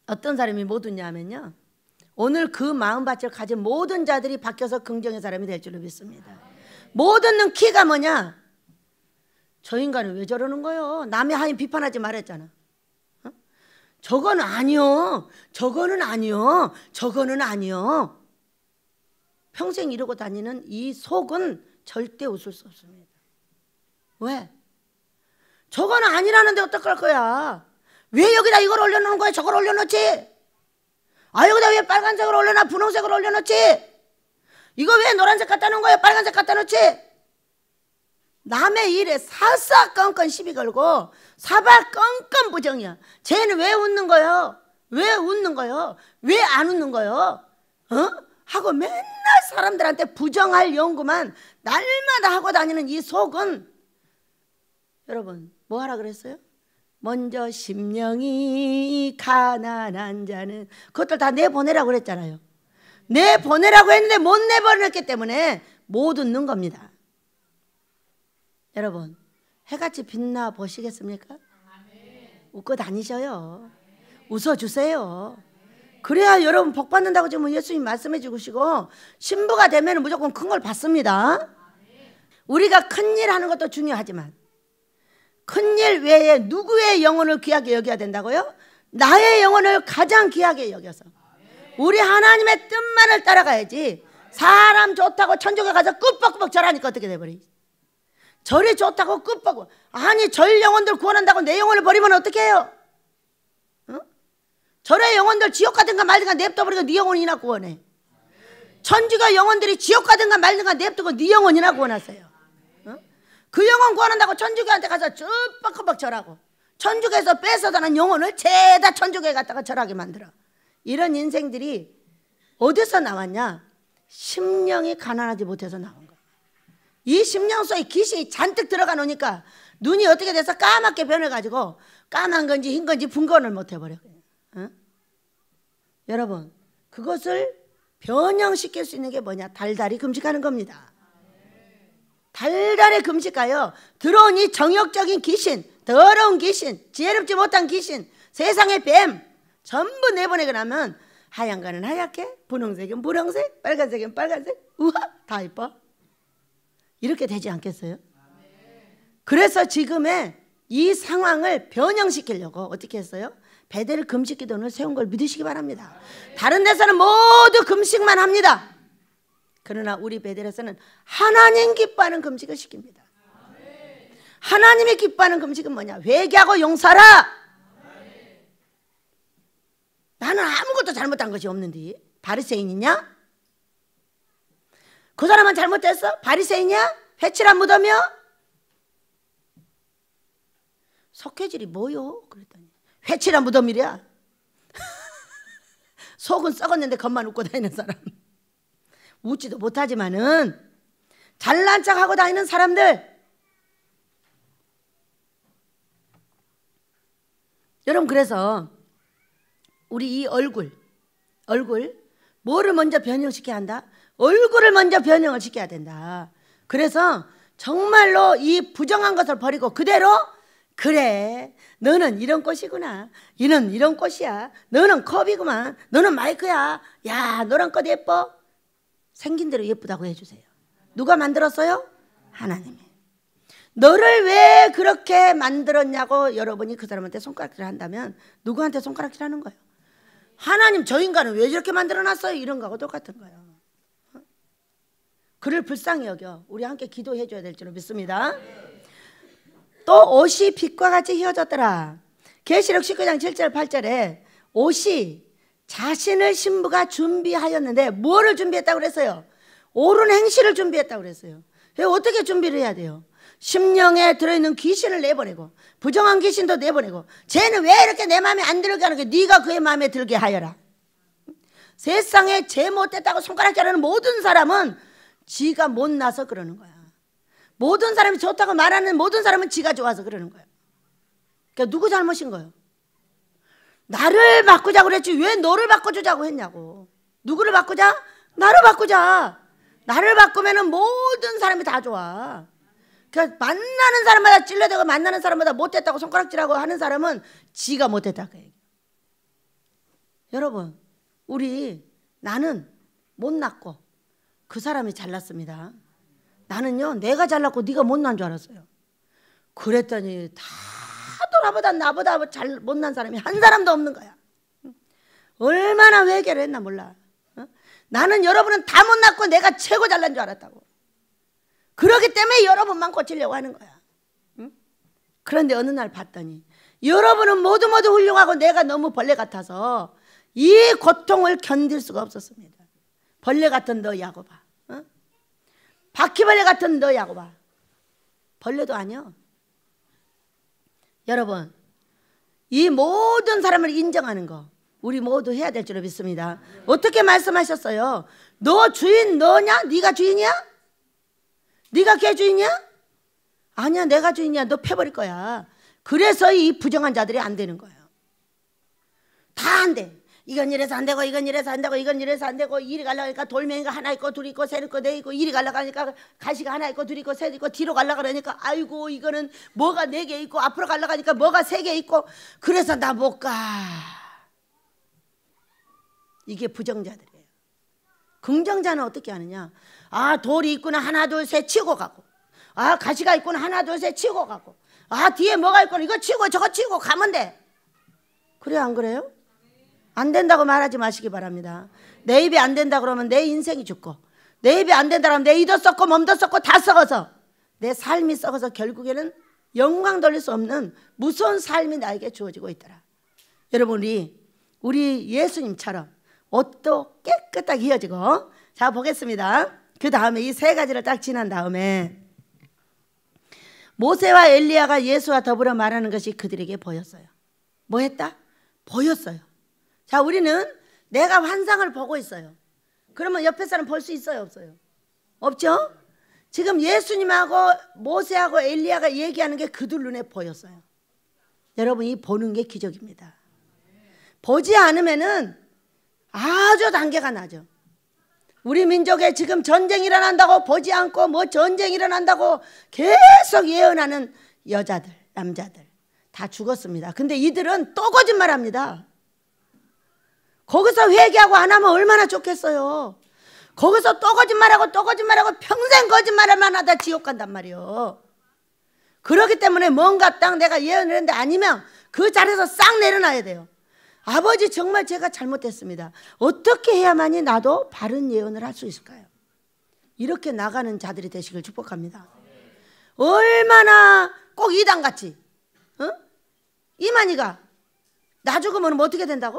어떤 사람이 못 웃냐면요, 오늘 그 마음밭을 가진 모든 자들이 바뀌어서 긍정의 사람이 될 줄로 믿습니다. 못 웃는 키가 뭐냐? 저 인간은 왜 저러는 거요? 남의 하인 비판하지 말았잖아. 저거는 아니요, 저거는 아니요, 저거는 아니요. 평생 이러고 다니는 이 속은 절대 웃을 수 없습니다. 왜? 저거는 아니라는데 어떡할 거야? 왜 여기다 이걸 올려놓는 거야? 저걸 올려놓지? 아, 여기다 왜 빨간색을 올려놔? 분홍색을 올려놓지? 이거 왜 노란색 갖다 놓은 거야? 빨간색 갖다 놓지? 남의 일에 사사건건 시비 걸고 사발건건 부정이야. 쟤는 왜 웃는 거요? 왜 웃는 거요? 왜 안 웃는 거요? 하고 맨날 사람들한테 부정할 연구만 날마다 하고 다니는 이 속은, 여러분 뭐 하라 그랬어요? 먼저 심령이 가난한 자는, 그것들 다 내보내라고 그랬잖아요. 내보내라고 했는데 못 내보냈기 때문에 못 웃는 겁니다. 여러분 해같이 빛나 보시겠습니까? 웃고 다니셔요. 웃어주세요. 그래야 여러분 복 받는다고 지금 예수님 말씀해 주시고 신부가 되면 무조건 큰 걸 받습니다. 우리가 큰일 하는 것도 중요하지만 큰일 외에 누구의 영혼을 귀하게 여겨야 된다고요? 나의 영혼을 가장 귀하게 여겨서 우리 하나님의 뜻만을 따라가야지. 사람 좋다고 천국에 가서 꾸벅꾸벅 절하니까 어떻게 돼버리지? 절이 좋다고 꾸벅꾸벅. 아니 절 영혼들 구원한다고 내 영혼을 버리면 어떻게 해요? 절의 영혼들 지옥 가든가 말든가 냅둬버리고 네 영혼이나 구원해. 천주교 영혼들이 지옥 가든가 말든가 냅두고 네 영혼이나 구원하세요. 그 영혼 구원한다고 천주교한테 가서 쭈뻑꾸벅 절하고 천주교에서 뺏어다는 영혼을 죄다 천주교에 갖다가 절하게 만들어. 이런 인생들이 어디서 나왔냐? 심령이 가난하지 못해서 나온 거야. 이 심령 속에 귀신이 잔뜩 들어가 놓으니까 눈이 어떻게 돼서 까맣게 변해가지고 까만 건지 흰 건지 분간을 못 해버려. 여러분 그것을 변형시킬 수 있는 게 뭐냐? 달달이 금식하는 겁니다. 달달이 금식하여 들어온 이 정욕적인 귀신, 더러운 귀신, 지혜롭지 못한 귀신, 세상의 뱀 전부 내보내고 나면 하얀 거는 하얗게, 분홍색은 분홍색, 빨간색은 빨간색. 우와 다 이뻐. 이렇게 되지 않겠어요? 그래서 지금의 이 상황을 변형시키려고 어떻게 했어요? 베델 금식 기도를 세운 걸 믿으시기 바랍니다. 다른 데서는 모두 금식만 합니다. 그러나 우리 베델에서는 하나님 기뻐하는 금식을 시킵니다. 하나님이 기뻐하는 금식은 뭐냐? 회개하고 용서하라. 나는 아무것도 잘못한 것이 없는데 바리새인이냐? 그 사람은 잘못했어? 바리새인이야? 회칠한 무덤이요? 석회질이 뭐요? 그랬더니 회칠한 무덤이랴. 속은 썩었는데 겉만 웃고 다니는 사람. 웃지도 못하지만은 잘난 척하고 다니는 사람들. 여러분 그래서 우리 이 얼굴 뭐를 먼저 변형시켜야 한다? 얼굴을 먼저 변형을 시켜야 된다. 그래서 정말로 이 부정한 것을 버리고 그대로 그래 너는 이런 꽃이구나, 이는 이런 꽃이야, 너는 컵이구만, 너는 마이크야, 야 너랑 꽃 예뻐. 생긴 대로 예쁘다고 해주세요. 누가 만들었어요? 하나님이. 너를 왜 그렇게 만들었냐고 여러분이 그 사람한테 손가락질 한다면 누구한테 손가락질 하는 거예요? 하나님 저 인간은 왜 저렇게 만들어놨어요? 이런 거하고 똑같은 거예요. 그를 불쌍히 여겨 우리 함께 기도해 줘야 될 줄 믿습니다. 또 옷이 빛과 같이 휘어졌더라. 계시록 19장 7절 8절에 옷이 자신을 신부가 준비하였는데 뭐를 준비했다고 그랬어요? 옳은 행실을 준비했다고 그랬어요. 어떻게 준비를 해야 돼요? 심령에 들어있는 귀신을 내보내고 부정한 귀신도 내보내고 쟤는 왜 이렇게 내 마음에 안 들게 하는 거야? 네가 그의 마음에 들게 하여라. 세상에 죄 못됐다고 손가락질하는 모든 사람은 지가 못나서 그러는 거야. 모든 사람이 좋다고 말하는 모든 사람은 지가 좋아서 그러는 거야. 그러니까 누구 잘못인 거예요? 나를 바꾸자고 그랬지 왜 너를 바꿔주자고 했냐고. 누구를 바꾸자? 나를 바꾸자. 나를 바꾸면 모든 사람이 다 좋아. 그러니까 만나는 사람마다 찔러대고 만나는 사람마다 못됐다고 손가락질하고 하는 사람은 지가 못됐다고 해요. 여러분 나는 못났고 그 사람이 잘났습니다. 나는요 내가 잘났고 네가 못난 줄 알았어요. 그랬더니 다 돌아보다 나보다 잘 못난 사람이 한 사람도 없는 거야. 얼마나 회개를 했나 몰라. 나는 여러분은 다 못났고 내가 최고 잘난 줄 알았다고. 그렇기 때문에 여러분만 고치려고 하는 거야. 그런데 어느 날 봤더니 여러분은 모두 훌륭하고 내가 너무 벌레 같아서 이 고통을 견딜 수가 없었습니다. 벌레 같은 너 야고봐. 바퀴벌레 같은 너 야고봐. 벌레도 아니야. 여러분 이 모든 사람을 인정하는 거 우리 모두 해야 될 줄 믿습니다. 어떻게 말씀하셨어요? 너 주인 너냐? 네가 주인이야? 네가 걔 주인이야? 아니야 내가 주인이야. 너 패버릴 거야. 그래서 이 부정한 자들이 안 되는 거예요. 다 안 돼. 이건 이래서 안 되고 이건 이래서 안 되고 이건 이래서 안 되고 이리 가려고 하니까 돌멩이가 하나 있고 둘 있고 셋 있고 넷 있고 이리 가려고 하니까 가시가 하나 있고 둘 있고 셋 있고 뒤로 가려고 하니까 아이고 이거는 뭐가 4개 있고 앞으로 가려고 하니까 뭐가 3개 있고 그래서 나 못 가. 이게 부정자들이에요. 긍정자는 어떻게 하느냐? 아, 돌이 있구나 하나 둘 셋 치고 가고, 아, 가시가 있구나 하나 둘 셋 치고 가고, 아, 뒤에 뭐가 있구나 이거 치고 저거 치고 가면 돼. 그래요, 안 그래요? 안 된다고 말하지 마시기 바랍니다. 내 입에 안 된다 그러면 내 인생이 죽고, 내 입에 안 된다 그러면 내 이도 썩고 몸도 썩고 다 썩어서 내 삶이 썩어서 결국에는 영광 돌릴 수 없는 무서운 삶이 나에게 주어지고 있더라. 여러분, 우리 예수님처럼 옷도 깨끗하게 이어지고. 자, 보겠습니다. 그 다음에 이 세 가지를 딱 지난 다음에 모세와 엘리야가 예수와 더불어 말하는 것이 그들에게 보였어요. 뭐 했다? 보였어요. 자, 우리는 내가 환상을 보고 있어요. 그러면 옆에 사람 볼 수 있어요, 없어요? 없죠? 지금 예수님하고 모세하고 엘리야가 얘기하는 게 그들 눈에 보였어요. 여러분, 이 보는 게 기적입니다. 보지 않으면은 아주 단계가 나죠. 우리 민족에 지금 전쟁이 일어난다고 보지 않고 뭐 전쟁이 일어난다고 계속 예언하는 여자들, 남자들 다 죽었습니다. 근데 이들은 또 거짓말합니다. 거기서 회개하고 안 하면 얼마나 좋겠어요. 거기서 또 거짓말하고 또 거짓말하고 평생 거짓말만 하다 지옥 간단 말이에요. 그렇기 때문에 뭔가 딱 내가 예언을 했는데 아니면 그 자리에서 싹 내려놔야 돼요. 아버지, 정말 제가 잘못했습니다. 어떻게 해야만이 나도 바른 예언을 할 수 있을까요? 이렇게 나가는 자들이 되시길 축복합니다. 얼마나 꼭 이단같이, 이만희가 나 죽으면 뭐 어떻게 된다고?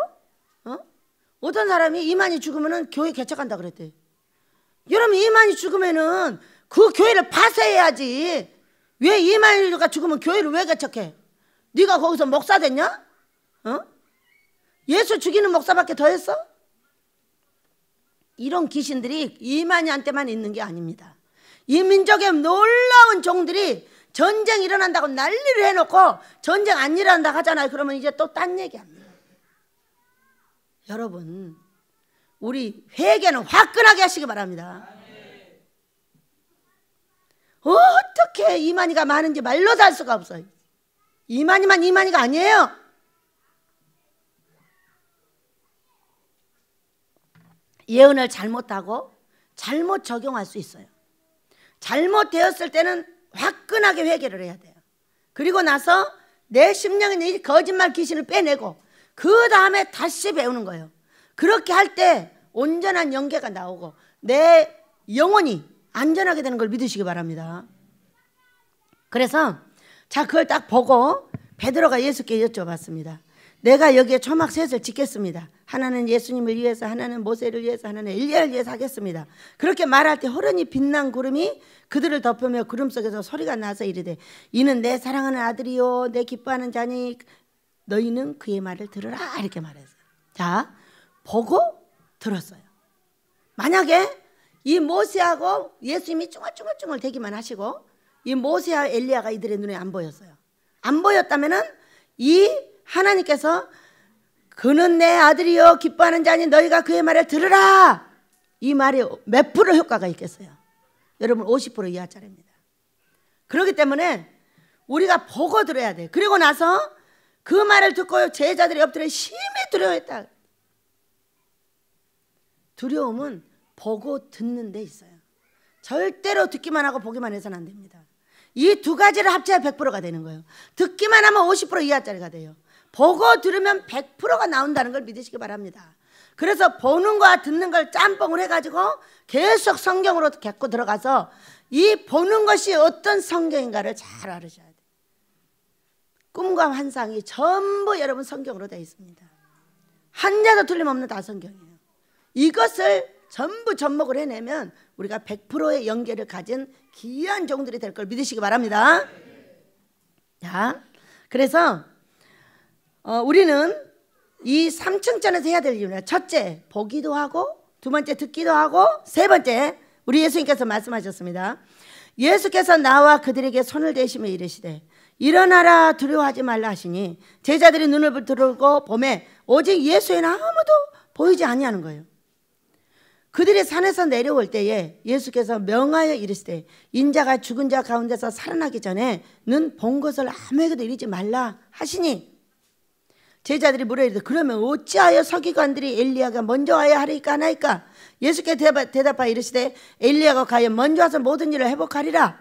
어떤 사람이 이만희 죽으면 교회 개척한다 그랬대. 여러분, 이만희 죽으면은 그 교회를 파쇄해야지. 왜 이만희가 죽으면 교회를 왜 개척해? 네가 거기서 목사 됐냐? 예수 죽이는 목사밖에 더 했어? 이런 귀신들이 이만희한테만 있는 게 아닙니다. 이 민족의 놀라운 종들이 전쟁 일어난다고 난리를 해놓고 전쟁 안 일어난다고 하잖아요. 그러면 이제 또 딴 얘기합니다. 여러분, 우리 회개는 화끈하게 하시기 바랍니다. 어떻게 이만희가 많은지 말로도 알 수가 없어요. 이만희만 이만희가 아니에요. 예언을 잘못하고 잘못 적용할 수 있어요. 잘못되었을 때는 화끈하게 회개를 해야 돼요. 그리고 나서 내 심령에 있는 거짓말 귀신을 빼내고 그 다음에 다시 배우는 거예요. 그렇게 할 때 온전한 영계가 나오고 내 영혼이 안전하게 되는 걸 믿으시기 바랍니다. 그래서 자, 그걸 딱 보고 베드로가 예수께 여쭤봤습니다. 내가 여기에 초막 셋을 짓겠습니다. 하나는 예수님을 위해서, 하나는 모세를 위해서, 하나는 엘리야를 위해서 하겠습니다. 그렇게 말할 때 호련히 빛난 구름이 그들을 덮으며 구름 속에서 소리가 나서 이르되 이는 내 사랑하는 아들이요 내 기뻐하는 자니 너희는 그의 말을 들으라. 이렇게 말했어요. 자, 보고 들었어요. 만약에 이 모세하고 예수님이 쭈글쭈글쭈글 대기만 하시고 이 모세와 엘리야가 이들의 눈에 안 보였어요. 안 보였다면은 이 하나님께서 그는 내 아들이요 기뻐하는 자니 너희가 그의 말을 들으라. 이 말이 몇 프로 효과가 있겠어요? 여러분, 50% 이하짜리입니다. 그렇기 때문에 우리가 보고 들어야 돼요. 그리고 나서 그 말을 듣고 제자들이 엎드려 심히 두려워했다. 두려움은 보고 듣는 데 있어요. 절대로 듣기만 하고 보기만 해서는 안 됩니다. 이 두 가지를 합쳐야 100%가 되는 거예요. 듣기만 하면 50% 이하짜리가 돼요. 보고 들으면 100%가 나온다는 걸 믿으시기 바랍니다. 그래서 보는 거와 듣는 걸 짬뽕을 해가지고 계속 성경으로 갖고 들어가서 이 보는 것이 어떤 성경인가를 잘 알으셔야 돼요. 꿈과 환상이 전부 여러분 성경으로 되어 있습니다. 한 자도 틀림없는 다 성경이에요. 이것을 전부 접목을 해내면 우리가 100%의 연계를 가진 귀한 종들이 될 걸 믿으시기 바랍니다. 자, 그래서 우리는 이 3층전에서 해야 될 이유는 첫째, 보기도 하고 두 번째, 듣기도 하고 세 번째, 우리 예수님께서 말씀하셨습니다. 예수께서 나와 그들에게 손을 대시며 이르시되 일어나라 두려워하지 말라 하시니 제자들이 눈을 들고 보매 오직 예수에는 아무도 보이지 아니하는 거예요. 그들이 산에서 내려올 때에 예수께서 명하여 이르시되 인자가 죽은 자 가운데서 살아나기 전에 는 본 것을 아무에게도 이르지 말라 하시니 제자들이 물어 이르되 그러면 어찌하여 서기관들이 엘리야가 먼저 와야 하리까 하나이까? 예수께 대답하여 이르시되 엘리야가 과연 먼저 와서 모든 일을 회복하리라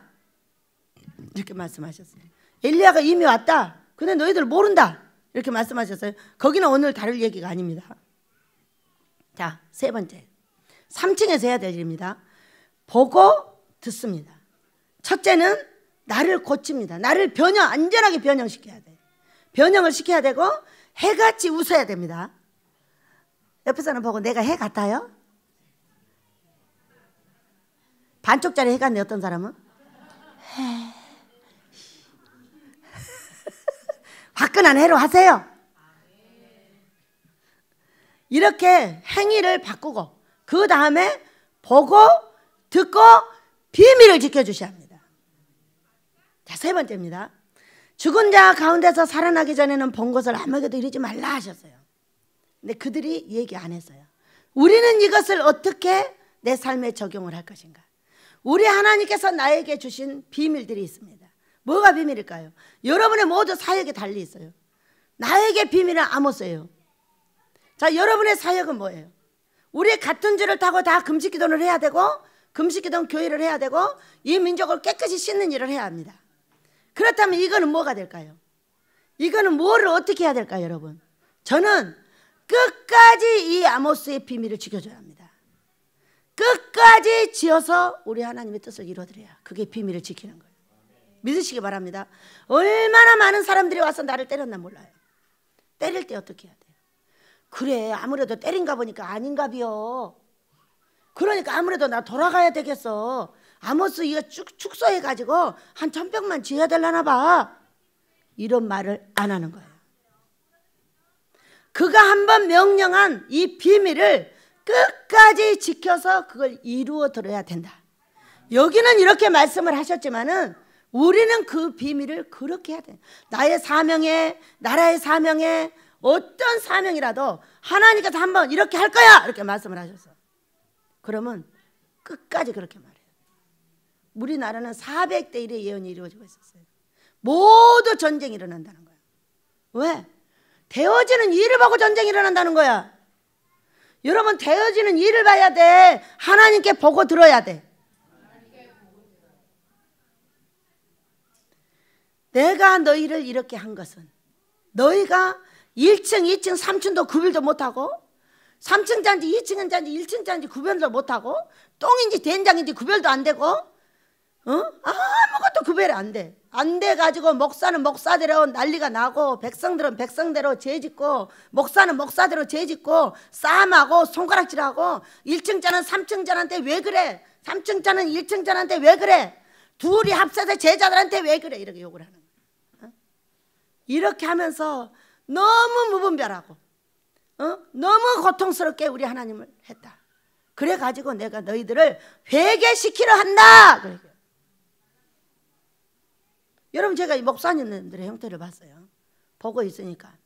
이렇게 말씀하셨어요. 엘리야가 이미 왔다. 근데 너희들 모른다 이렇게 말씀하셨어요. 거기는 오늘 다룰 얘기가 아닙니다. 자, 세 번째 3층에서 해야 될 일입니다. 보고 듣습니다. 첫째는 나를 고칩니다. 나를 안전하게 변형시켜야 돼. 변형을 시켜야 되고 해같이 웃어야 됩니다. 옆에 사람 보고 내가 해 같아요? 반쪽짜리 해 같네. 어떤 사람은? 화끈한 해로 하세요. 이렇게 행위를 바꾸고 그 다음에 보고 듣고 비밀을 지켜주셔야 합니다. 자, 세 번째입니다. 죽은 자 가운데서 살아나기 전에는 본 것을 아무에게도 이르지 말라 하셨어요. 근데 그들이 얘기 안 했어요. 우리는 이것을 어떻게 내 삶에 적용을 할 것인가? 우리 하나님께서 나에게 주신 비밀들이 있습니다. 뭐가 비밀일까요? 여러분의 모두 사역이 달리 있어요. 나에게 비밀은 아모스예요. 자, 여러분의 사역은 뭐예요? 우리 같은 줄을 타고 다 금식기도를 해야 되고 금식기도는 교회를 해야 되고 이 민족을 깨끗이 씻는 일을 해야 합니다. 그렇다면 이거는 뭐가 될까요? 이거는 뭐를 어떻게 해야 될까요, 여러분? 저는 끝까지 이 아모스의 비밀을 지켜줘야 합니다. 끝까지 지어서 우리 하나님의 뜻을 이루어드려야 그게 비밀을 지키는 거예요. 믿으시기 바랍니다. 얼마나 많은 사람들이 와서 나를 때렸나 몰라요. 때릴 때 어떻게 해야 돼요? 그래, 아무래도 때린가 보니까 아닌가비요. 그러니까 아무래도 나 돌아가야 되겠어. 아모스 이거 축소해가지고 한 1000평만 지어야 되려나 봐. 이런 말을 안 하는 거예요. 그가 한번 명령한 이 비밀을 끝까지 지켜서 그걸 이루어 들어야 된다. 여기는 이렇게 말씀을 하셨지만은 우리는 그 비밀을 그렇게 해야 돼. 나의 사명에, 나라의 사명에 어떤 사명이라도 하나님께서 한번 이렇게 할 거야 이렇게 말씀을 하셨어. 그러면 끝까지 그렇게 말해요. 우리나라는 400대 1의 예언이 이루어지고 있었어요. 모두 전쟁이 일어난다는 거야. 왜? 되어지는 일을 보고 전쟁이 일어난다는 거야. 여러분, 되어지는 일을 봐야 돼. 하나님께 보고 들어야 돼. 내가 너희를 이렇게 한 것은 너희가 1층, 2층, 3층도 구별도 못하고 3층 잔지, 2층 잔지, 1층 잔지 구별도 못하고 똥인지 된장인지 구별도 안 되고 아무것도 구별이 안 돼. 안 돼가지고 목사는 목사대로 난리가 나고 백성들은 백성대로 죄짓고 목사는 목사대로 죄짓고 싸움하고 손가락질하고 1층 자는 3층 자한테 왜 그래? 3층 자는 1층 자한테 왜 그래? 둘이 합쳐서 제자들한테 왜 그래? 이렇게 욕을 하는 거야. 이렇게 하면서 너무 무분별하고 너무 고통스럽게 우리 하나님을 했다. 그래가지고 내가 너희들을 회개시키려 한다. 그래. 여러분, 제가 이 목사님들의 형태를 봤어요. 보고 있으니까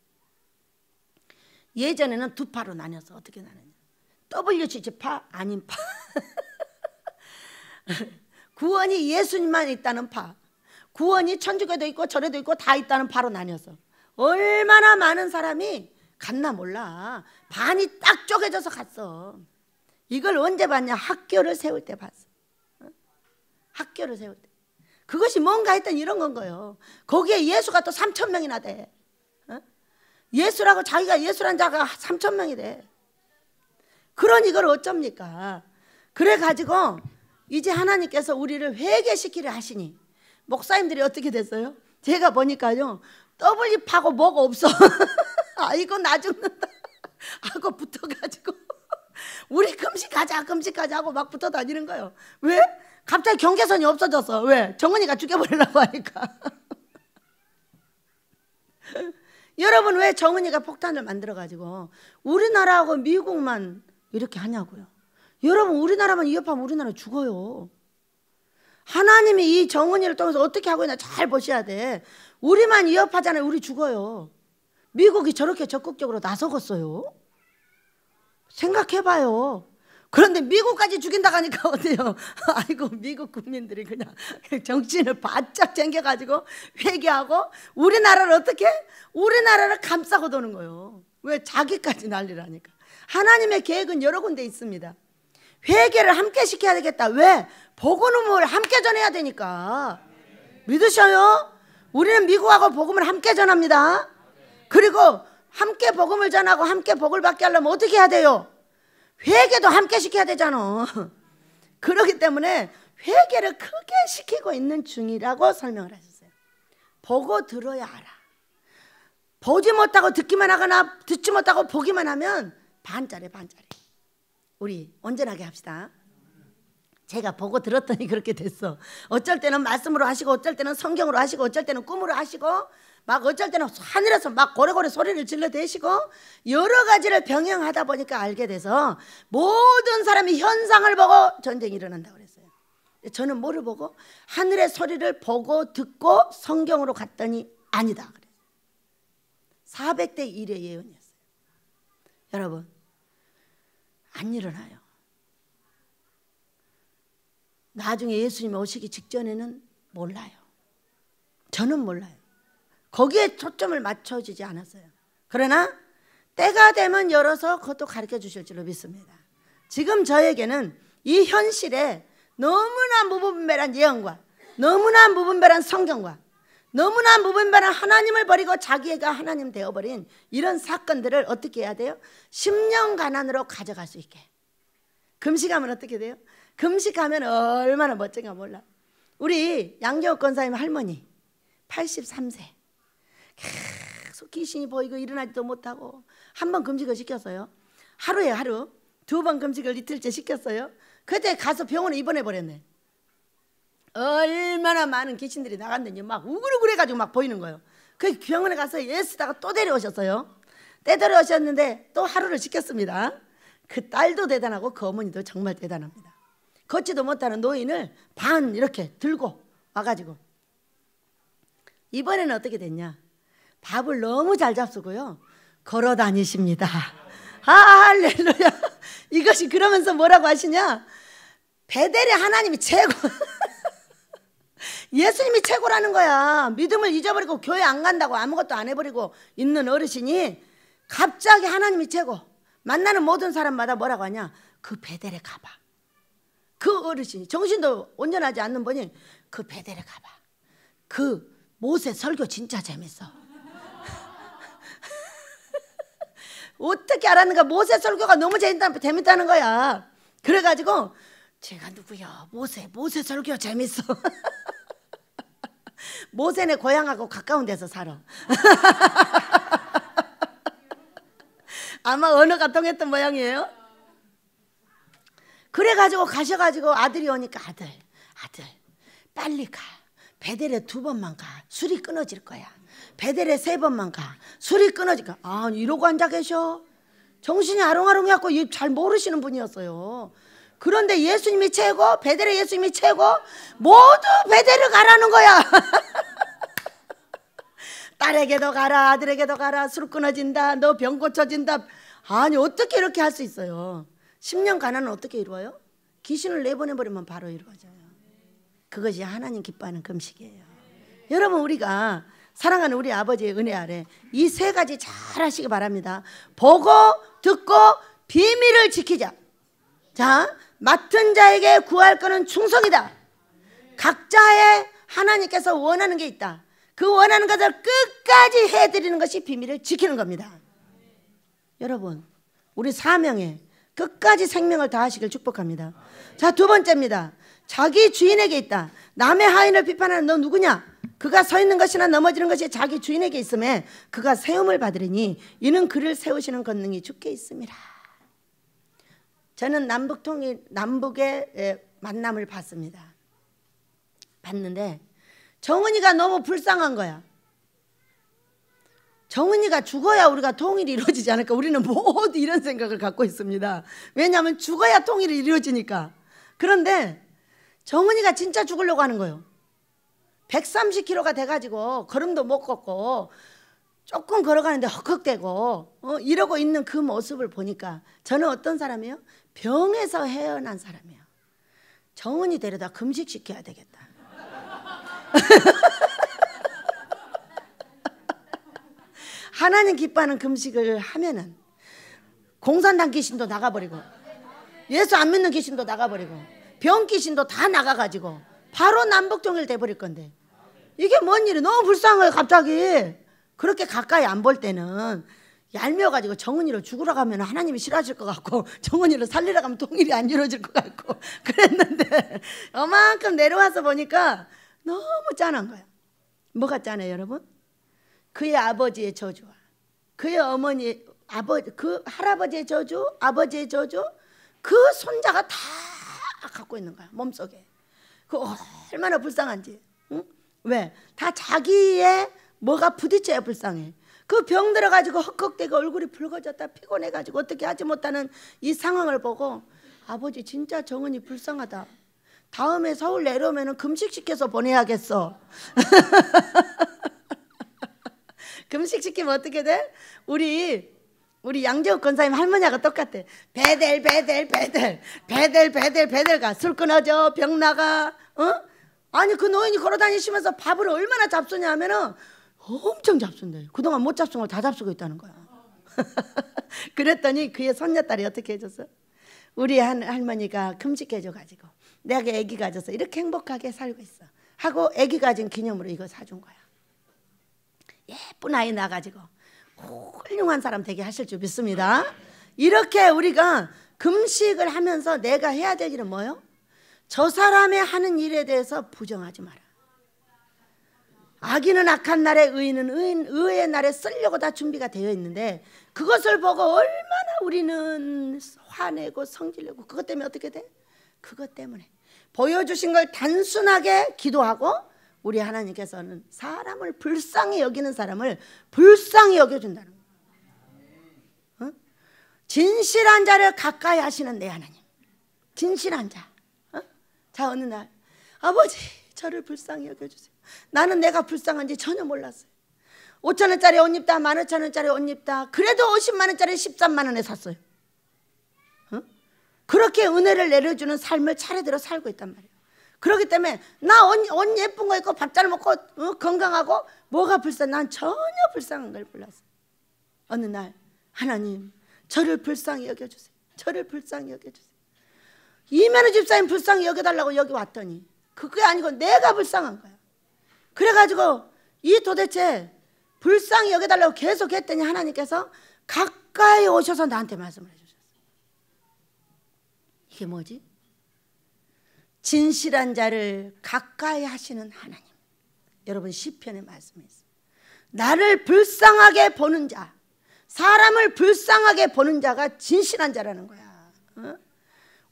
예전에는 두 파로 나뉘어서 어떻게 나뉘냐. WCC파 아닌 파. 구원이 예수님만 있다는 파, 구원이 천주교도 있고 절에도 있고 다 있다는 파로 나뉘어서 얼마나 많은 사람이 갔나 몰라. 반이 딱 쪼개져서 갔어. 이걸 언제 봤냐? 학교를 세울 때 봤어. 학교를 세울 때. 그것이 뭔가 했던 이런 건 거예요. 거기에 예수가 또 3000명이나 돼. 예수라고 자기가 예수란 자가 3000명이 돼. 그러니 이걸 어쩝니까? 그래가지고 이제 하나님께서 우리를 회개시키려 하시니 목사님들이 어떻게 됐어요? 제가 보니까요, W파고 뭐가 없어. 아이고 나 죽는다 하고 붙어가지고 우리 금식하자 금식하자 하고 막 붙어 다니는 거예요. 왜? 갑자기 경계선이 없어졌어. 왜? 정은이가 죽여버리려고 하니까. 여러분, 왜 정은이가 폭탄을 만들어가지고 우리나라하고 미국만 이렇게 하냐고요. 여러분, 우리나라만 위협하면 우리나라 죽어요. 하나님이 이 정은이를 통해서 어떻게 하고 있나 잘 보셔야 돼. 우리만 위협하잖아요. 우리 죽어요. 미국이 저렇게 적극적으로 나서겠어요? 생각해봐요. 그런데 미국까지 죽인다고 하니까 어때요? 아이고, 미국 국민들이 그냥 정신을 바짝 챙겨가지고 회개하고 우리나라를 어떻게? 우리나라를 감싸고 도는 거예요. 왜? 자기까지 난리라니까. 하나님의 계획은 여러 군데 있습니다. 회개를 함께 시켜야 되겠다. 왜? 복음을 함께 전해야 되니까. 믿으셔요? 우리는 미국하고 복음을 함께 전합니다. 그리고 함께 복음을 전하고 함께 복을 받게 하려면 어떻게 해야 돼요? 회개도 함께 시켜야 되잖아. 그렇기 때문에 회개를 크게 시키고 있는 중이라고 설명을 하셨어요. 보고 들어야 알아. 보지 못하고 듣기만 하거나 듣지 못하고 보기만 하면 반짜리. 우리 온전하게 합시다. 제가 보고 들었더니 그렇게 됐어. 어쩔 때는 말씀으로 하시고, 어쩔 때는 성경으로 하시고, 어쩔 때는 꿈으로 하시고, 막 어쩔 때는 하늘에서 막 고래고래 소리를 질러대시고, 여러 가지를 병행하다 보니까 알게 돼서 모든 사람이 현상을 보고 전쟁이 일어난다고 그랬어요. 저는 뭐를 보고? 하늘의 소리를 보고 듣고 성경으로 갔더니 아니다 그래요. 400대 1의 예언이었어요. 여러분, 안 일어나요. 나중에 예수님이 오시기 직전에는 몰라요. 저는 몰라요. 거기에 초점을 맞춰주지 않았어요. 그러나 때가 되면 열어서 그것도 가르쳐 주실 줄로 믿습니다. 지금 저에게는 이 현실에 너무나 무분별한 예언과 너무나 무분별한 성경과 너무나 무분별한 하나님을 버리고 자기가 하나님 되어버린 이런 사건들을 어떻게 해야 돼요? 10년간 안으로 가져갈 수 있게. 금식하면 어떻게 돼요? 금식하면 얼마나 멋진가 몰라. 우리 양경옥 권사님 할머니 83세 계속 귀신이 보이고 일어나지도 못하고 한 번 금식을 시켰어요. 하루에 하루 2번 금식을 이틀째 시켰어요. 그때 가서 병원에 입원해 버렸네. 얼마나 많은 귀신들이 나갔는지 막 우글우글해가지고 막 보이는 거예요. 그 병원에 가서 애쓰다가 또 데려오셨어요. 데려오셨는데 또 하루를 시켰습니다. 그 딸도 대단하고 그 어머니도 정말 대단합니다. 걷지도 못하는 노인을 반 이렇게 들고 와가지고 이번에는 어떻게 됐냐? 밥을 너무 잘 잡수고요 걸어 다니십니다. 할렐루야. 이것이 그러면서 뭐라고 하시냐? 베델의 하나님이 최고. 예수님이 최고라는 거야. 믿음을 잊어버리고 교회 안 간다고 아무것도 안 해버리고 있는 어르신이 갑자기 하나님이 최고. 만나는 모든 사람마다 뭐라고 하냐? 그 베델에 가봐. 그 어르신이 정신도 온전하지 않는 분이 그 베델에 가봐. 그 모세 설교 진짜 재밌어. 어떻게 알았는가? 모세 설교가 너무 재밌다는 거야. 그래가지고 제가 누구야? 모세 설교 재밌어. 모세네 고향하고 가까운 데서 살아. 아마 언어가 통했던 모양이에요. 그래가지고 가셔가지고 아들이 오니까 아들 빨리 가. 베델에 2번만 가. 술이 끊어질 거야. 베델에 3번만 가. 술이 끊어질 거야. 아, 이러고 앉아 계셔. 정신이 아롱아롱해갖고 잘 모르시는 분이었어요. 그런데 예수님이 최고, 베델에 예수님이 최고, 모두 베델을 가라는 거야. 딸에게도 가라, 아들에게도 가라. 술 끊어진다, 너 병 고쳐진다. 아니 어떻게 이렇게 할 수 있어요? 10년 가난은 어떻게 이루어요? 귀신을 내보내버리면 바로 이루어져요. 그것이 하나님 기뻐하는 금식이에요. 여러분, 우리가 사랑하는 우리 아버지의 은혜 아래 이 3가지 잘 하시기 바랍니다. 보고 듣고 비밀을 지키자. 자, 맡은 자에게 구할 것은 충성이다. 각자의 하나님께서 원하는 게 있다. 그 원하는 것을 끝까지 해드리는 것이 비밀을 지키는 겁니다. 여러분, 우리 사명에 끝까지 생명을 다하시길 축복합니다. 자, 2번째입니다. 자기 주인에게 있다. 남의 하인을 비판하는 너 누구냐? 그가 서 있는 것이나 넘어지는 것이 자기 주인에게 있음에 그가 세움을 받으리니 이는 그를 세우시는 권능이 주께 있음이라. 저는 남북의 만남을 봤는데 정은이가 너무 불쌍한 거야. 정은이가 죽어야 우리가 통일이 이루어지지 않을까. 우리는 모두 이런 생각을 갖고 있습니다. 왜냐하면 죽어야 통일이 이루어지니까. 그런데 정은이가 진짜 죽으려고 하는 거예요. 130kg가 돼가지고 걸음도 못 걷고 조금 걸어가는데 헉헉대고 이러고 있는 그 모습을 보니까 저는 어떤 사람이에요? 병에서 헤어난 사람이에요. 정은이 데려다 금식시켜야 되겠다. 하나님 기뻐하는 금식을 하면은 공산당 귀신도 나가버리고 예수 안 믿는 귀신도 나가버리고 병 귀신도 다 나가가지고 바로 남북통일 돼버릴 건데 이게 뭔 일이 너무 불쌍해요. 갑자기 그렇게 가까이 안 볼 때는 얄미워가지고 정은이로 죽으러 가면 하나님이 싫어하실 것 같고 정은이로 살리러 가면 통일이 안 이루어질 것 같고 그랬는데 어만큼 내려와서 보니까 너무 짠한 거야. 뭐가 짠해요 여러분? 그의 아버지의 저주와 그의 어머니 그 할아버지의 저주, 아버지의 저주, 그 손자가 다 갖고 있는 거야 몸속에. 그 얼마나 불쌍한지. 응? 왜? 다 자기의 뭐가 부딪혀야 불쌍해. 그 병 들어가지고 헉헉대고 얼굴이 붉어졌다 피곤해가지고 어떻게 하지 못하는 이 상황을 보고 아버지 진짜 정은이 불쌍하다. 다음에 서울 내려오면 금식시켜서 보내야겠어. 금식시키면 어떻게 돼? 우리 양재욱 권사님 할머니하고 똑같아. 배들 가. 술 끊어져 병 나가. 아니 그 노인이 걸어다니시면서 밥을 얼마나 잡수냐 하면은 엄청 잡순대. 그동안 못 잡순 걸 다 잡수고 있다는 거야. 그랬더니 그의 손녀딸이 어떻게 해줬어? 우리 할머니가 금식해줘가지고 내가 애기 가져서 이렇게 행복하게 살고 있어 하고 애기 가진 기념으로 이거 사준 거야. 예쁜 아이 낳아가지고 훌륭한 사람 되게 하실 줄 믿습니다. 이렇게 우리가 금식을 하면서 내가 해야 될 일은 뭐예요? 저 사람의 하는 일에 대해서 부정하지 마라. 악인은 악한 날에 의인은 의의 날에 쓰려고 다 준비가 되어 있는데 그것을 보고 얼마나 우리는 화내고 성질내고 그것 때문에 어떻게 돼? 그것 때문에 보여주신 걸 단순하게 기도하고 우리 하나님께서는 사람을 불쌍히 여기는 사람을 불쌍히 여겨준다는 거예요. 진실한 자를 가까이 하시는 내 하나님. 진실한 자. 자 어느 날 아버지 저를 불쌍히 여겨주세요. 나는 내가 불쌍한지 전혀 몰랐어요. 5,000원짜리 옷 입다 15,000원짜리 옷 입다 그래도 50만 원짜리 13만 원에 샀어요. 그렇게 은혜를 내려주는 삶을 차례대로 살고 있단 말이에요. 그렇기 때문에 나 옷 예쁜 거 입고 밥 잘 먹고 건강하고 뭐가 불쌍해? 난 전혀 불쌍한 걸 몰랐어요. 어느 날 하나님 저를 불쌍히 여겨주세요. 저를 불쌍히 여겨주세요. 이면우 집사님 불쌍히 여겨달라고 여기 왔더니 그게 아니고 내가 불쌍한 거야. 그래가지고 이 도대체 불쌍히 여겨달라고 계속 했더니 하나님께서 가까이 오셔서 나한테 말씀을 해주셨어요. 이게 뭐지? 진실한 자를 가까이 하시는 하나님. 여러분 시편에 말씀이 있어요. 나를 불쌍하게 보는 자, 사람을 불쌍하게 보는 자가 진실한 자라는 거야.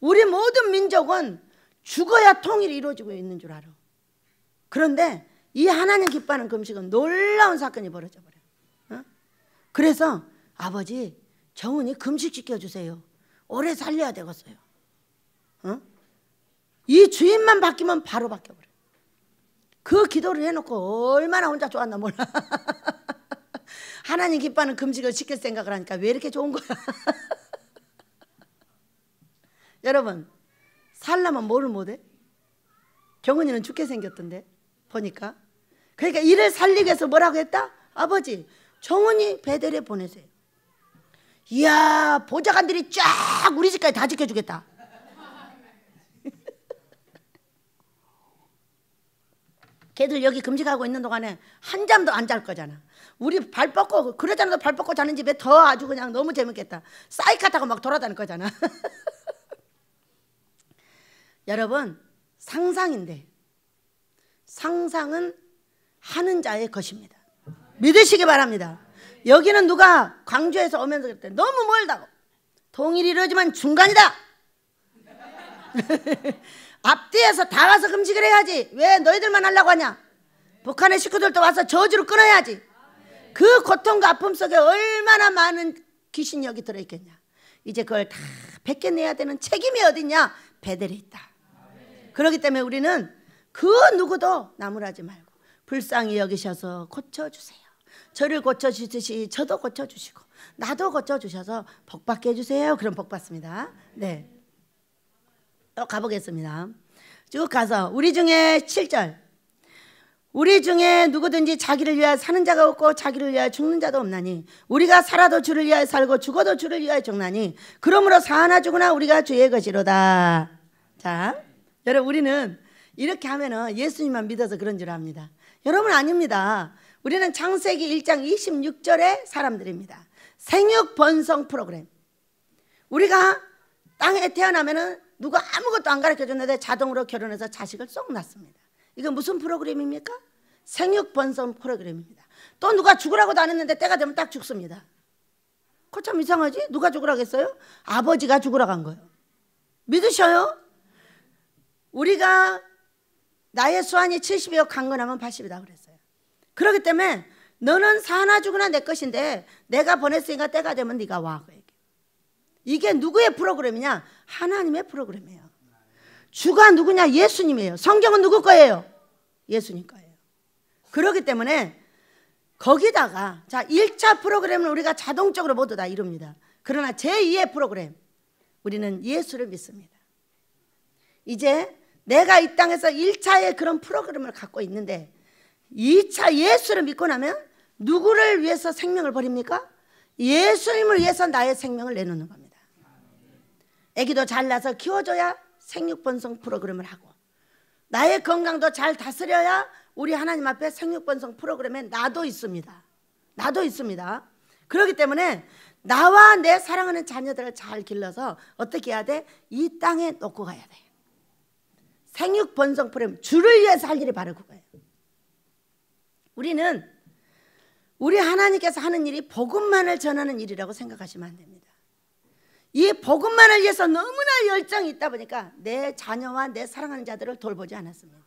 우리 모든 민족은 죽어야 통일이 이루어지고 있는 줄 알아. 그런데 이 하나님 기뻐하는 금식은 놀라운 사건이 벌어져 버려요. 그래서 아버지 정은이 금식 지켜주세요. 오래 살려야 되겠어요. 이 주인만 바뀌면 바로 바뀌어버려요. 그 기도를 해놓고 얼마나 혼자 좋았나 몰라. 하나님 기뻐하는 금식을 지킬 생각을 하니까 왜 이렇게 좋은 거야. 여러분 살려면 뭐를 못해? 정은이는 죽게 생겼던데 보니까. 그러니까 이를 살리기 위해서 뭐라고 했다? 아버지 정은이 베델에 보내세요. 이야 보좌관들이 쫙 우리 집까지 다 지켜주겠다. 걔들 여기 금식하고 있는 동안에 한 잠도 안 잘 거잖아. 우리 발 뻗고 그러잖아도 발 뻗고 자는 집에 더 아주 그냥 너무 재밌겠다. 사이카 타고 막 돌아다닐 거잖아. 여러분 상상인데 상상은 하는 자의 것입니다. 믿으시기 바랍니다. 여기는 누가 광주에서 오면서 그랬대. 너무 멀다고. 통일이 이루어지면 중간이다. 앞뒤에서 다 와서 금식을 해야지. 왜 너희들만 하려고 하냐? 북한의 식구들도 와서 저주를 끊어야지. 그 고통과 아픔 속에 얼마나 많은 귀신이 여기 들어있겠냐. 이제 그걸 다 뱉겨내야 되는 책임이 어딨냐? 베델에 있다. 그렇기 때문에 우리는 그 누구도 나무라지 말고 불쌍히 여기셔서 고쳐주세요. 저를 고쳐주듯이 저도 고쳐주시고 나도 고쳐주셔서 복받게 해주세요. 그럼 복받습니다. 네, 또 가보겠습니다. 쭉 가서 우리 중에 7절, 우리 중에 누구든지 자기를 위하여 사는 자가 없고 자기를 위하여 죽는 자도 없나니 우리가 살아도 주를 위하여 살고 죽어도 주를 위하여 죽나니 그러므로 사나 죽으나 우리가 주의 것이로다. 자, 여러분, 우리는 이렇게 하면은 예수님만 믿어서 그런 줄 압니다. 여러분, 아닙니다. 우리는 창세기 1장 26절의 사람들입니다. 생육 번성 프로그램. 우리가 땅에 태어나면은 누가 아무것도 안 가르쳐 줬는데 자동으로 결혼해서 자식을 쏙 낳습니다. 이건 무슨 프로그램입니까? 생육 번성 프로그램입니다. 또 누가 죽으라고도 안 했는데 때가 되면 딱 죽습니다. 그거 참 이상하지? 누가 죽으라고 했어요? 아버지가 죽으라고 한 거예요. 믿으셔요? 우리가 나의 수완이 70이요 강건하면 80이다 그랬어요. 그렇기 때문에 너는 사나 죽으나 내 것인데 내가 보냈으니까 때가 되면 네가 와. 이게 누구의 프로그램이냐? 하나님의 프로그램이에요. 주가 누구냐? 예수님이에요. 성경은 누구 거예요? 예수님 거예요. 그렇기 때문에 거기다가 자 1차 프로그램은 우리가 자동적으로 모두 다 이룹니다. 그러나 제2의 프로그램, 우리는 예수를 믿습니다. 이제 내가 이 땅에서 1차의 그런 프로그램을 갖고 있는데 2차 예수를 믿고 나면 누구를 위해서 생명을 버립니까? 예수님을 위해서 나의 생명을 내놓는 겁니다. 아기도 잘 낳아서 키워줘야 생육번성 프로그램을 하고 나의 건강도 잘 다스려야 우리 하나님 앞에 생육번성 프로그램에 나도 있습니다. 나도 있습니다. 그렇기 때문에 나와 내 사랑하는 자녀들을 잘 길러서 어떻게 해야 돼? 이 땅에 놓고 가야 돼. 생육번성 프로그램, 주를 위해서 할 일이 바로 그거예요. 우리는 우리 하나님께서 하는 일이 복음만을 전하는 일이라고 생각하시면 안 됩니다. 이 복음만을 위해서 너무나 열정이 있다 보니까 내 자녀와 내 사랑하는 자들을 돌보지 않았습니다.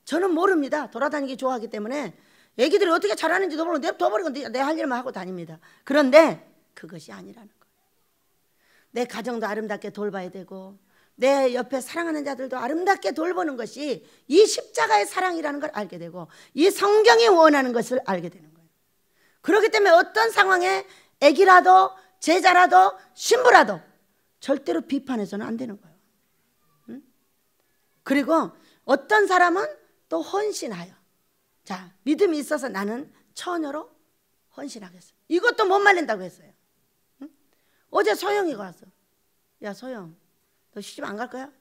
저는 모릅니다. 돌아다니기 좋아하기 때문에 애기들이 어떻게 자라는지도 모르고 냅둬버리고 내 할 일만 하고 다닙니다. 그런데 그것이 아니라는 거예요. 내 가정도 아름답게 돌봐야 되고 내 옆에 사랑하는 자들도 아름답게 돌보는 것이 이 십자가의 사랑이라는 걸 알게 되고 이 성경이 원하는 것을 알게 되는 거예요. 그렇기 때문에 어떤 상황에 애기라도 제자라도 신부라도 절대로 비판해서는 안 되는 거예요. 응? 그리고 어떤 사람은 또 헌신하여, 자, 믿음이 있어서 나는 처녀로 헌신하겠어. 이것도 못 말린다고 했어요. 응? 어제 소영이가 왔어. 야, 소영, 너 시집 안 갈 거야?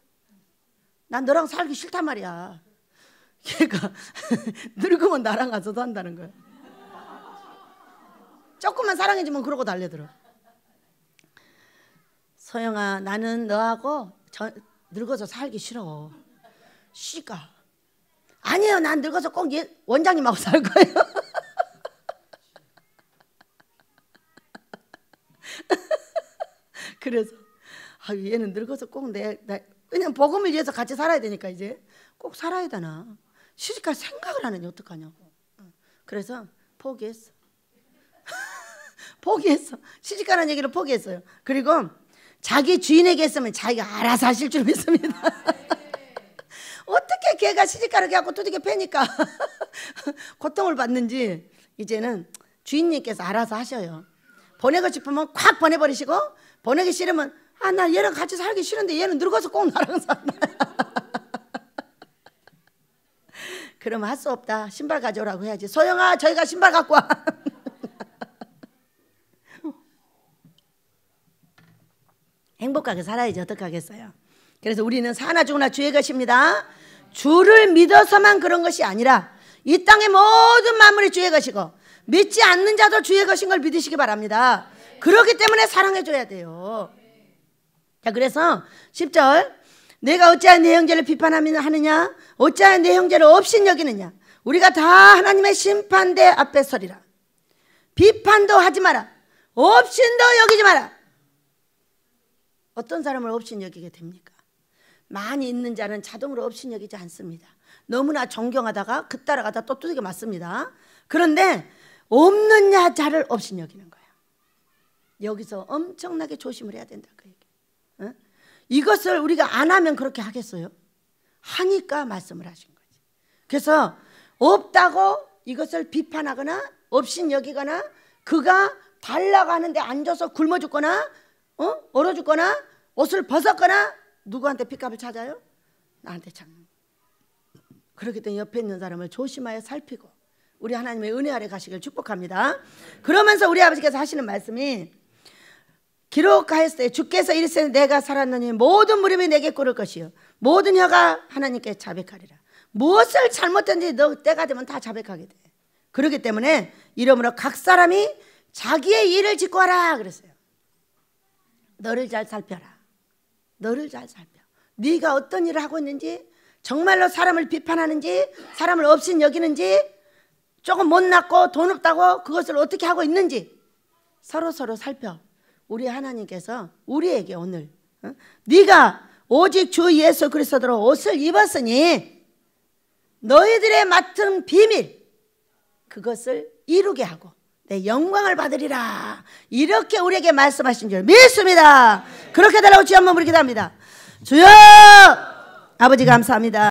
난 너랑 살기 싫단 말이야. 걔가 늙으면 나랑 가서도 한다는 거야. 조금만 사랑해주면 그러고 달려들어. 소영아, 나는 너하고 늙어서 살기 싫어. 씨가. 아니에요, 난 늙어서 꼭 원장님하고 살 거예요. 그래서 얘는 늙어서 꼭 왜냐면 복음을 위해서 같이 살아야 되니까 이제 꼭 살아야 되나. 시집갈 생각을 안 하니 어떡하냐고. 그래서 포기했어. 포기했어. 시집가라는 얘기를 포기했어요. 그리고 자기 주인에게 했으면 자기가 알아서 하실 줄 믿습니다. 어떻게 걔가 시집가라고 해갖고 두들겨 패니까 고통을 받는지 이제는 주인님께서 알아서 하셔요. 보내고 싶으면 콱 보내버리시고 보내기 싫으면 나 얘랑 같이 살기 싫은데 얘는 늙어서 꼭 나랑 산다. 그러면 할 수 없다. 신발 가져오라고 해야지. 소영아, 저희가 신발 갖고 와. 행복하게 살아야지 어떡하겠어요. 그래서 우리는 사나 죽으나 주의 것입니다. 주를 믿어서만 그런 것이 아니라 이 땅의 모든 만물이 주의 것이고 믿지 않는 자도 주의 것인 걸 믿으시기 바랍니다. 그렇기 때문에 사랑해줘야 돼요. 자, 그래서 10절, 내가 어찌하여 내 형제를 비판하느냐, 어찌하여 내 형제를 업신여기느냐. 우리가 다 하나님의 심판대 앞에 서리라. 비판도 하지 마라. 업신도 여기지 마라. 어떤 사람을 업신여기게 됩니까? 많이 있는 자는 자동으로 업신여기지 않습니다. 너무나 존경하다가 그 따라가다 또 두들겨 맞습니다. 그런데 없는 자를 업신여기는 거예요. 여기서 엄청나게 조심을 해야 된다 그 얘기. 어? 이것을 우리가 안 하면 그렇게 하겠어요? 하니까 말씀을 하신 거지. 그래서 없다고 이것을 비판하거나 없인 여기거나 그가 달라고 하는데 앉아서 굶어 죽거나 얼어 죽거나 옷을 벗었거나 누구한테 핏값을 찾아요? 나한테 찾는. 그렇기 때문에 옆에 있는 사람을 조심하여 살피고 우리 하나님의 은혜 아래 가시길 축복합니다. 그러면서 우리 아버지께서 하시는 말씀이 기록하였을 때 주께서 이르시되 내가 살았느니 모든 무릎이 내게 꿇을 것이요 모든 혀가 하나님께 자백하리라. 무엇을 잘못했는지 너 때가 되면 다 자백하게 돼. 그렇기 때문에 이러므로 각 사람이 자기의 일을 짓고 하라 그랬어요. 너를 잘 살펴라. 너를 잘 살펴. 네가 어떤 일을 하고 있는지, 정말로 사람을 비판하는지, 사람을 없인 여기는지, 조금 못났고 돈 없다고 그것을 어떻게 하고 있는지 서로 살펴. 우리 하나님께서 우리에게 오늘 네가 오직 주 예수 그리스도로 옷을 입었으니 너희들의 맡은 비밀 그것을 이루게 하고 내 영광을 받으리라. 이렇게 우리에게 말씀하신 줄 믿습니다. 그렇게 달라고 주 한번 부르게 합니다. 주여 아버지 감사합니다.